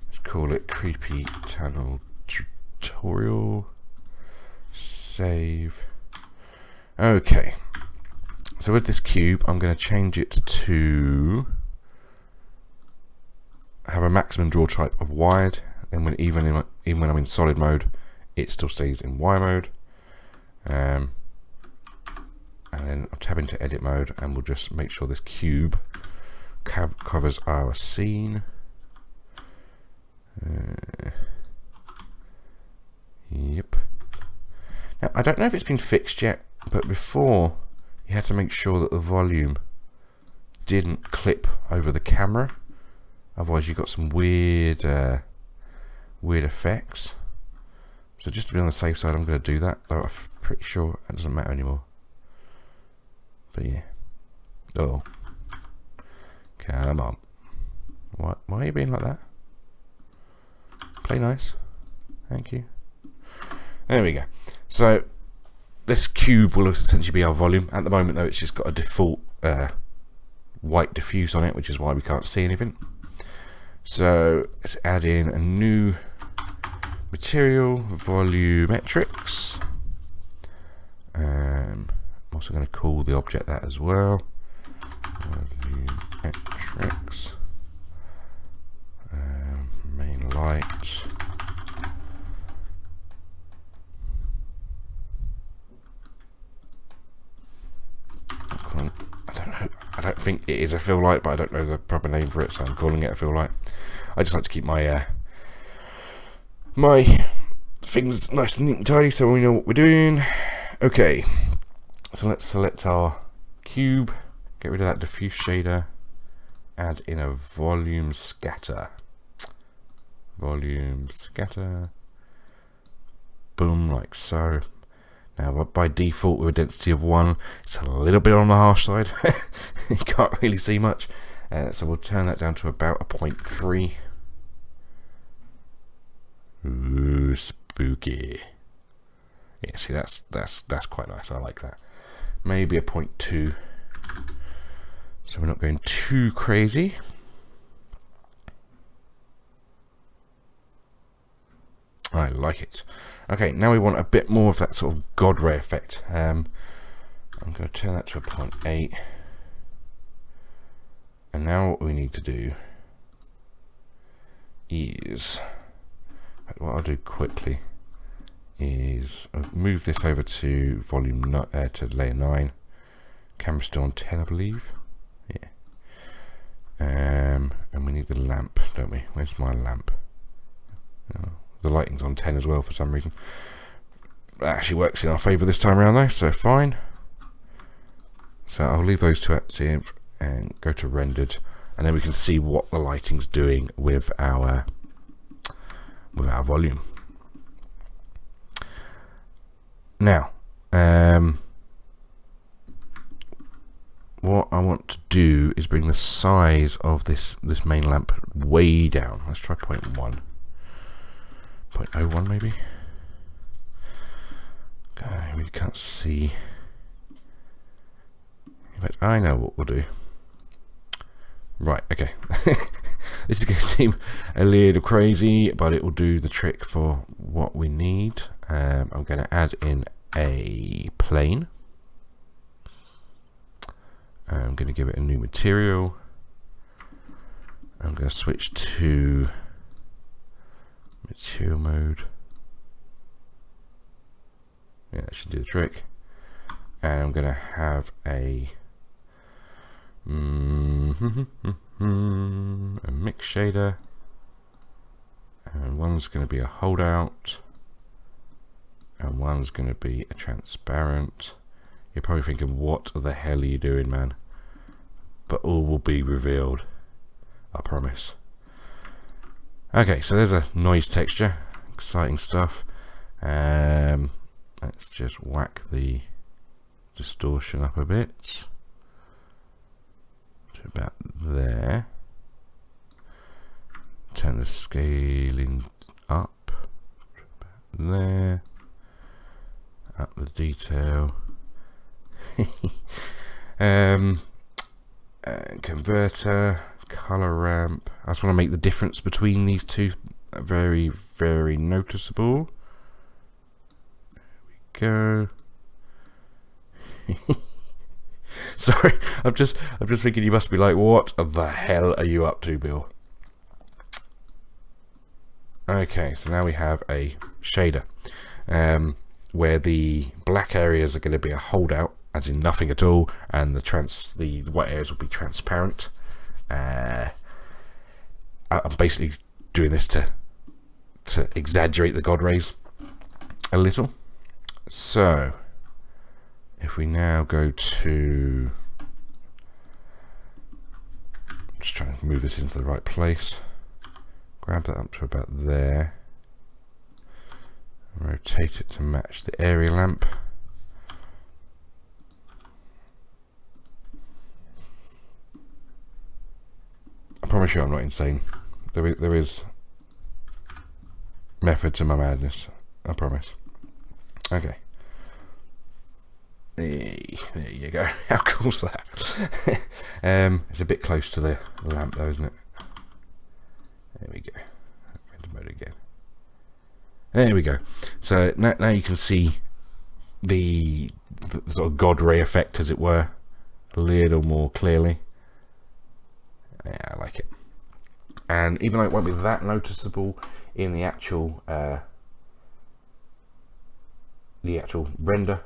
Let's call it creepy tunnel tutorial. Save. Okay. So with this cube, I'm going to change it to have a maximum draw type of wired. And even when I'm in solid mode, it still stays in Y mode. And then I'll tab into edit mode, and we'll just make sure this cube covers our scene. Yep. Now I don't know if it's been fixed yet, but before you had to make sure that the volume didn't clip over the camera, otherwise you got some weird effects. So just to be on the safe side, I'm going to do that, though I'm pretty sure it doesn't matter anymore. But yeah. Oh, come on. Why are you being like that? Play nice. Thank you. There we go. So this cube will essentially be our volume. At the moment though, it's just got a default white diffuse on it, which is why we can't see anything. So let's add in a new material, volumetrics. I'm also going to call the object that as well. Volumetrics. Main light. think it is a fill light, but I don't know the proper name for it, so I'm calling it a fill light. I just like to keep my my things nice and neat and tidy so we know what we're doing. Okay, so let's select our cube, get rid of that diffuse shader, add in a volume scatter. Volume scatter. Boom, like so. Now, by default, with a density of 1, it's a little bit on the harsh side. You can't really see much. So we'll turn that down to about a 0.3. Ooh, spooky. Yeah, see, that's quite nice. I like that. Maybe a 0.2. So we're not going too crazy. I like it. Okay, now we want a bit more of that sort of God ray effect. I'm going to turn that to a 0.8. And now what we need to do is, what I'll do quickly is move this over to to layer 9. Camera's still on 10, I believe. Yeah. And we need the lamp, don't we? Where's my lamp? Oh. The lighting's on 10 as well for some reason. That actually works in our favour this time around though, so fine. So I'll leave those two active and go to rendered, and then we can see what the lighting's doing with our volume. Now, what I want to do is bring the size of this main lamp way down. Let's try 0.1. 0.01 maybe. Okay, we can't see, but I know what we'll do. Right, okay. This is going to seem a little crazy, but it will do the trick for what we need. I'm going to add in a plane. I'm going to give it a new material. I'm going to switch to material mode. Yeah, that should do the trick. And I'm going to have a mix shader, and one's going to be a holdout, and one's going to be a transparent. You're probably thinking, what the hell are you doing, man? But all will be revealed, I promise. Okay, so there's a noise texture, exciting stuff. Let's just whack the distortion up a bit to about there. Turn the scaling up to about there. Up the detail. Converter, color ramp. I just want to make the difference between these two very, very noticeable. There we go. Sorry, I'm just thinking you must be like, what the hell are you up to, Bill? Okay, so now we have a shader where the black areas are going to be a holdout, as in nothing at all, and the white areas will be transparent. I'm basically doing this to exaggerate the God rays a little. So if we now go to, just trying to move this into the right place, grab that up to about there, rotate it to match the area lamp. I promise you I'm not insane. There is method to my madness, I promise. Okay. Hey, there you go. How cool's that? It's a bit close to the lamp though, isn't it? There we go. Render mode again. There we go. So now you can see the sort of God ray effect, as it were, a little more clearly. Yeah, I like it. And even though it won't be that noticeable in the actual render,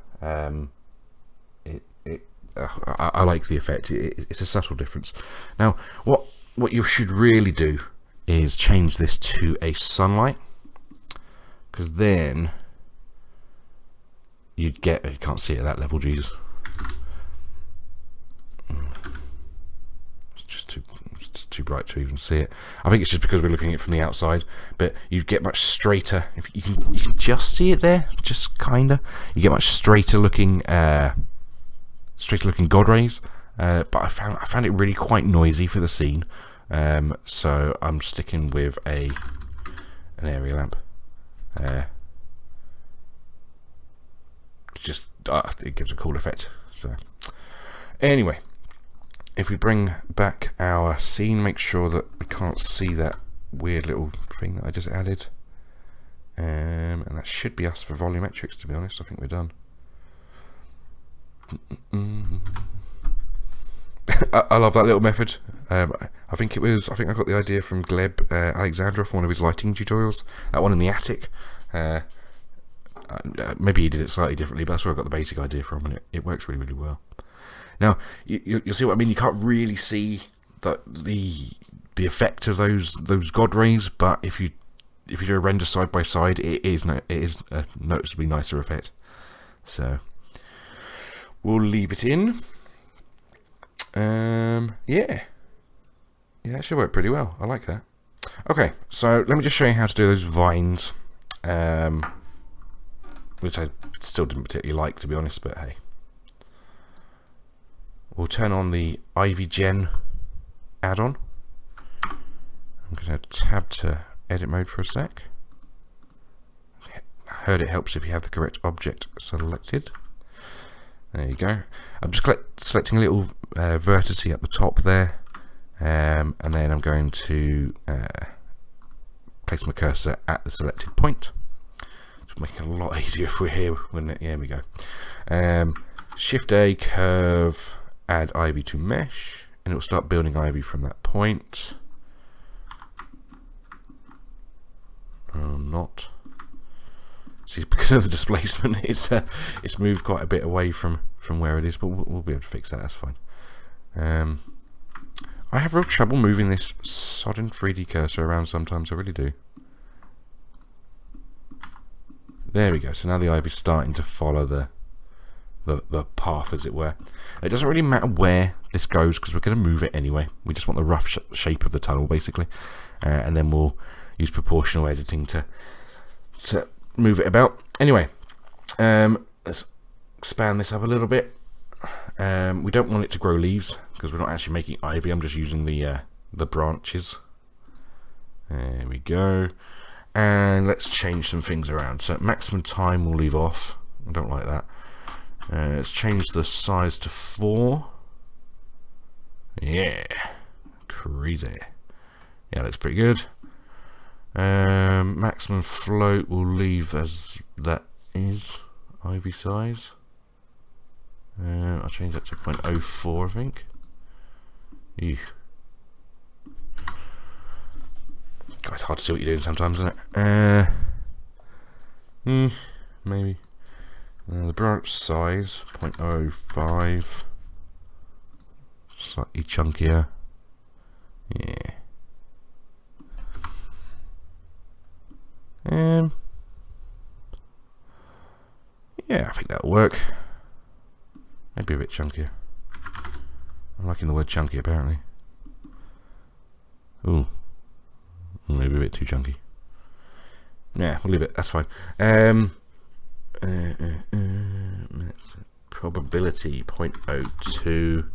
I like the effect. It's a subtle difference. Now, what you should really do is change this to a sunlight, because then you'd get, you can't see it at that level, Jesus. It's just too bright to even see it. I think it's just because we're looking at it from the outside, but you get much straighter. If you can just see it there, just kinda. You get much straighter looking god rays. But I found it really quite noisy for the scene. So I'm sticking with an area lamp. Just it gives a cool effect. So anyway, if we bring back our scene, make sure that we can't see that weird little thing that I just added, and that should be us for volumetrics. To be honest, I think we're done. I love that little method. I think I got the idea from Gleb Alexandra from one of his lighting tutorials. That one in the attic. Maybe he did it slightly differently, but that's where I got the basic idea from, and it works really, really well. Now you'll see what I mean. You can't really see the effect of those god rays, but if you do a render side by side, it is a noticeably nicer effect. So we'll leave it in. Yeah, it should work pretty well. I like that. Okay, so let me just show you how to do those vines, which I still didn't particularly like, to be honest, but hey. We'll turn on the Ivy Gen add-on. I'm going to tab to edit mode for a sec. I heard it helps if you have the correct object selected. There you go. I'm just selecting a little vertex at the top there, and then I'm going to place my cursor at the selected point. It'll make it a lot easier if we're here. Here we go. Shift A, curve, add ivy to mesh, and it will start building ivy from that point. Not. See, because of the displacement, it's moved quite a bit away from where it is, but we'll be able to fix that. That's fine. I have real trouble moving this sodden 3D cursor around sometimes. I really do. There we go. So now the ivy's starting to follow the path, as it were. It doesn't really matter where this goes because we're going to move it anyway. We just want the rough shape of the tunnel, basically, and then we'll use proportional editing to move it about. Anyway, let's expand this up a little bit. We don't want it to grow leaves because we're not actually making ivy. I'm just using the branches. There we go. And let's change some things around. So maximum time we'll leave off. I don't like that. Let's change the size to 4. Yeah, crazy. Yeah, looks pretty good. Maximum float we'll leave as that is, ivy size. I'll change that to 0.04, I think. Ew. God, it's hard to see what you're doing sometimes, isn't it? Maybe. The branch size 0.05. Slightly chunkier. Yeah. Yeah, I think that'll work. Maybe a bit chunkier. I'm liking the word chunky, apparently. Ooh. Maybe a bit too chunky. Yeah, we'll leave it. That's fine. Probability 0.02.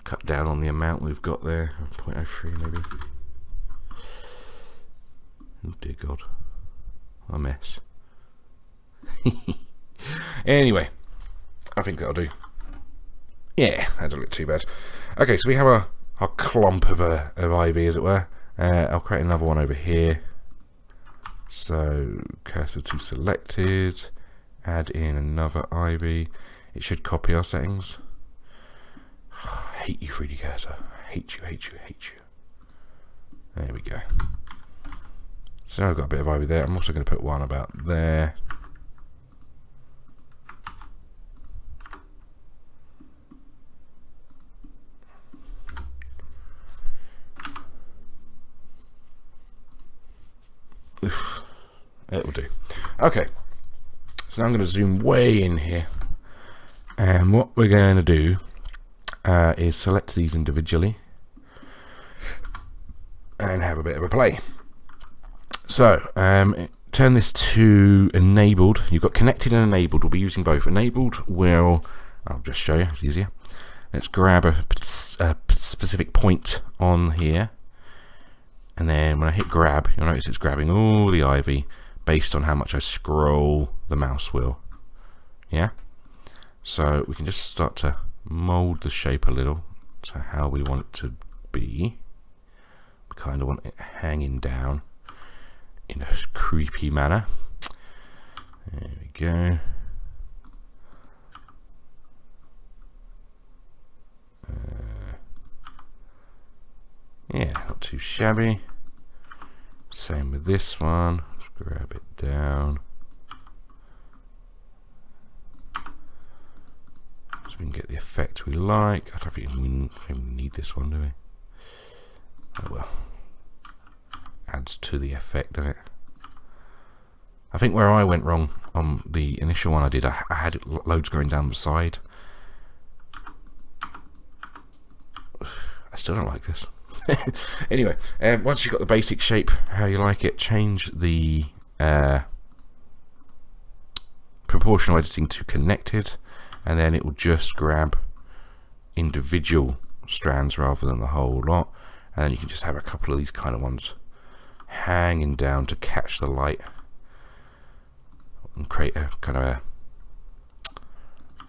Cut down on the amount we've got there. 0.03 maybe. Oh dear God. A mess. Anyway, I think that'll do. Yeah, that doesn't look too bad. Okay, so we have our clump of ivy, as it were. I'll create another one over here. So cursor to selected, add in another ivy. It should copy our settings. I hate you, 3D cursor. I hate you, hate you, hate you. There we go. So I've got a bit of ivy there. I'm also going to put one about there. It'll do. Okay, so now I'm going to zoom way in here, and what we're going to do is select these individually and have a bit of a play. So turn this to enabled. You've got connected and enabled. We'll be using both. Enabled will, I'll just show you, it's easier. Let's grab a specific point on here, and then when I hit grab, you'll notice it's grabbing all the ivy based on how much I scroll the mouse wheel. Yeah, so we can just start to mold the shape a little to how we want it to be. We kind of want it hanging down in a creepy manner. There we go. Yeah, not too shabby. Same with this one. Let's grab it down so we can get the effect we like. I don't think we need this one, do we? Oh well. Adds to the effect of it. I think where I went wrong on the initial one I did, I had loads going down the side. I still don't like this. Anyway, once you've got the basic shape how you like it, change the proportional editing to connected, and then it will just grab individual strands rather than the whole lot, and then you can just have a couple of these kind of ones hanging down to catch the light and create a kind of a,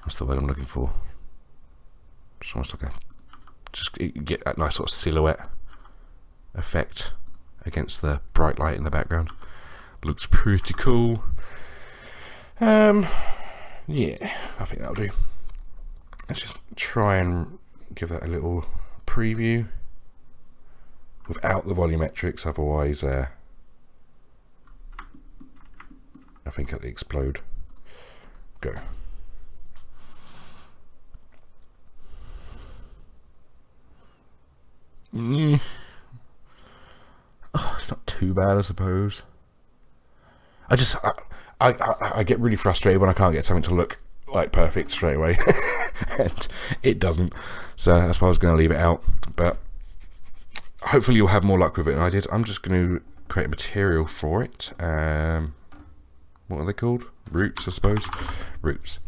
what's the word I'm looking for, it's almost like a, just get that nice sort of silhouette effect against the bright light in the background. Looks pretty cool. Yeah, I think that'll do. Let's just try and give that a little preview without the volumetrics, otherwise I think it'll explode. Go. Oh, it's not too bad, I suppose. I get really frustrated when I can't get something to look like perfect straight away, and it doesn't. So that's why I was going to leave it out. But hopefully you'll have more luck with it than I did. I'm just going to create a material for it. What are they called? Roots, I suppose. Roots.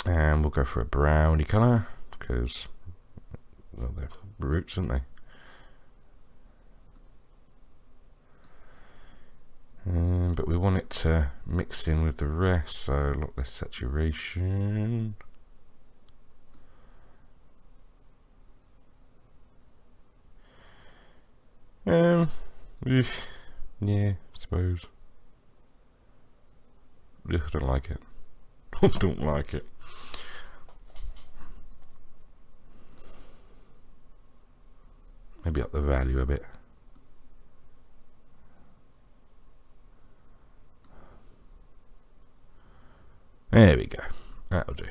And we'll go for a browny colour because, well, they're roots, aren't they? But we want it to mix in with the rest, so a lot less saturation. Yeah, I suppose. I don't like it. I don't like it. Maybe up the value a bit. There we go. That'll do.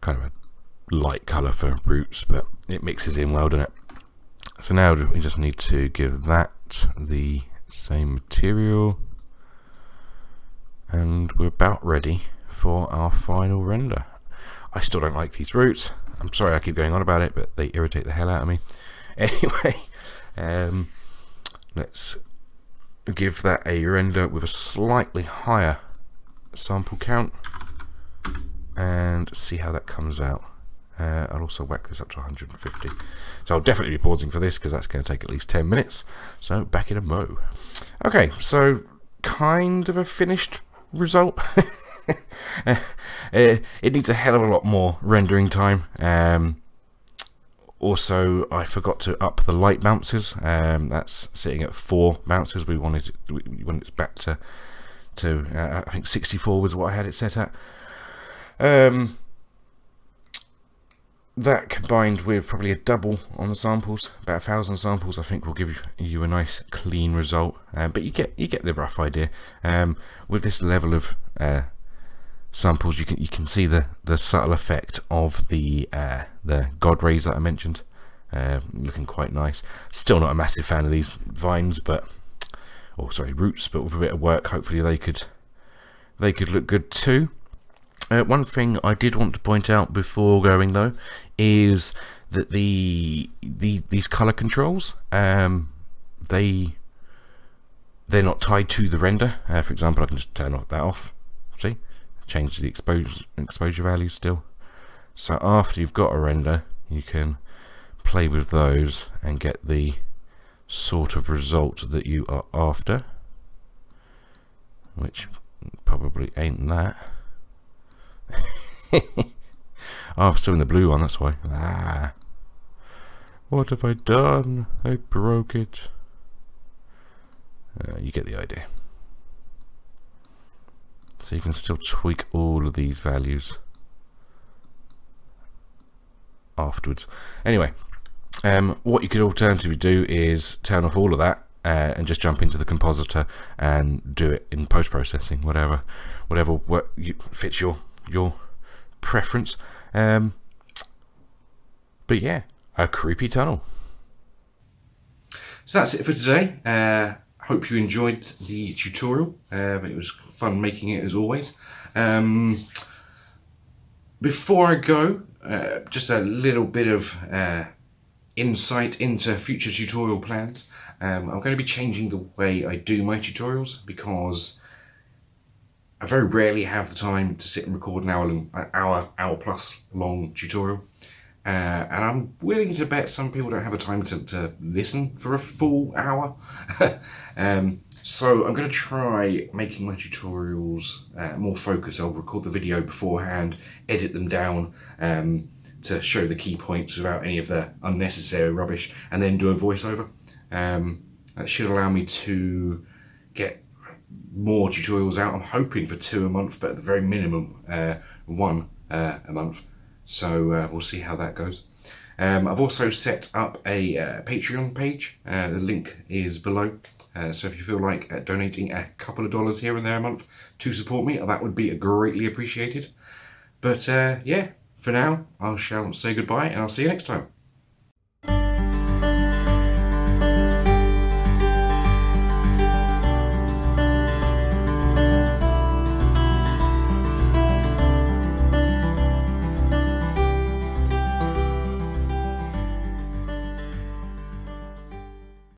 Kind of a light colour for roots, but it mixes in well, doesn't it? So now we just need to give that the same material, and we're about ready for our final render. I still don't like these roots. I'm sorry I keep going on about it, but they irritate the hell out of me. Anyway, let's give that a render with a slightly higher sample count and see how that comes out. I'll also whack this up to 150. So I'll definitely be pausing for this because that's going to take at least 10 minutes. So back in a mo. Okay, so kind of a finished result. It needs a hell of a lot more rendering time. Also, I forgot to up the light bounces. That's sitting at 4 bounces. We wanted it back to I think 64 was what I had it set at. That combined with probably a double on the samples, about 1,000 samples, I think will give you a nice clean result. But you get the rough idea. With this level of samples, you can see the subtle effect of the God rays that I mentioned, looking quite nice. Still not a massive fan of these vines, but or sorry, roots, but with a bit of work, hopefully they could look good too. One thing I did want to point out before going though is that these color controls, they're not tied to the render. For example, I can just turn that off. See, change the exposure value still. So after you've got a render, you can play with those and get the sort of result that you are after, which probably ain't that. Oh, I'm still in the blue one, that's why. What have I done? I broke it. You get the idea. So you can still tweak all of these values afterwards. Anyway, what you could alternatively do is turn off all of that and just jump into the compositor and do it in post-processing, whatever fits your preference. But yeah, a creepy tunnel. So that's it for today. Hope you enjoyed the tutorial. It was fun making it as always. Before I go, just a little bit of insight into future tutorial plans. I'm going to be changing the way I do my tutorials because I very rarely have the time to sit and record an hour plus long tutorial. And I'm willing to bet some people don't have the time to listen for a full hour. So I'm going to try making my tutorials more focused. I'll record the video beforehand, edit them down to show the key points without any of the unnecessary rubbish, and then do a voiceover. That should allow me to get more tutorials out. I'm hoping for 2 a month, but at the very minimum 1 a month. So we'll see how that goes. I've also set up a Patreon page. The link is below. So if you feel like donating a couple of dollars here and there a month to support me, that would be greatly appreciated. But yeah, for now, I shall say goodbye and I'll see you next time.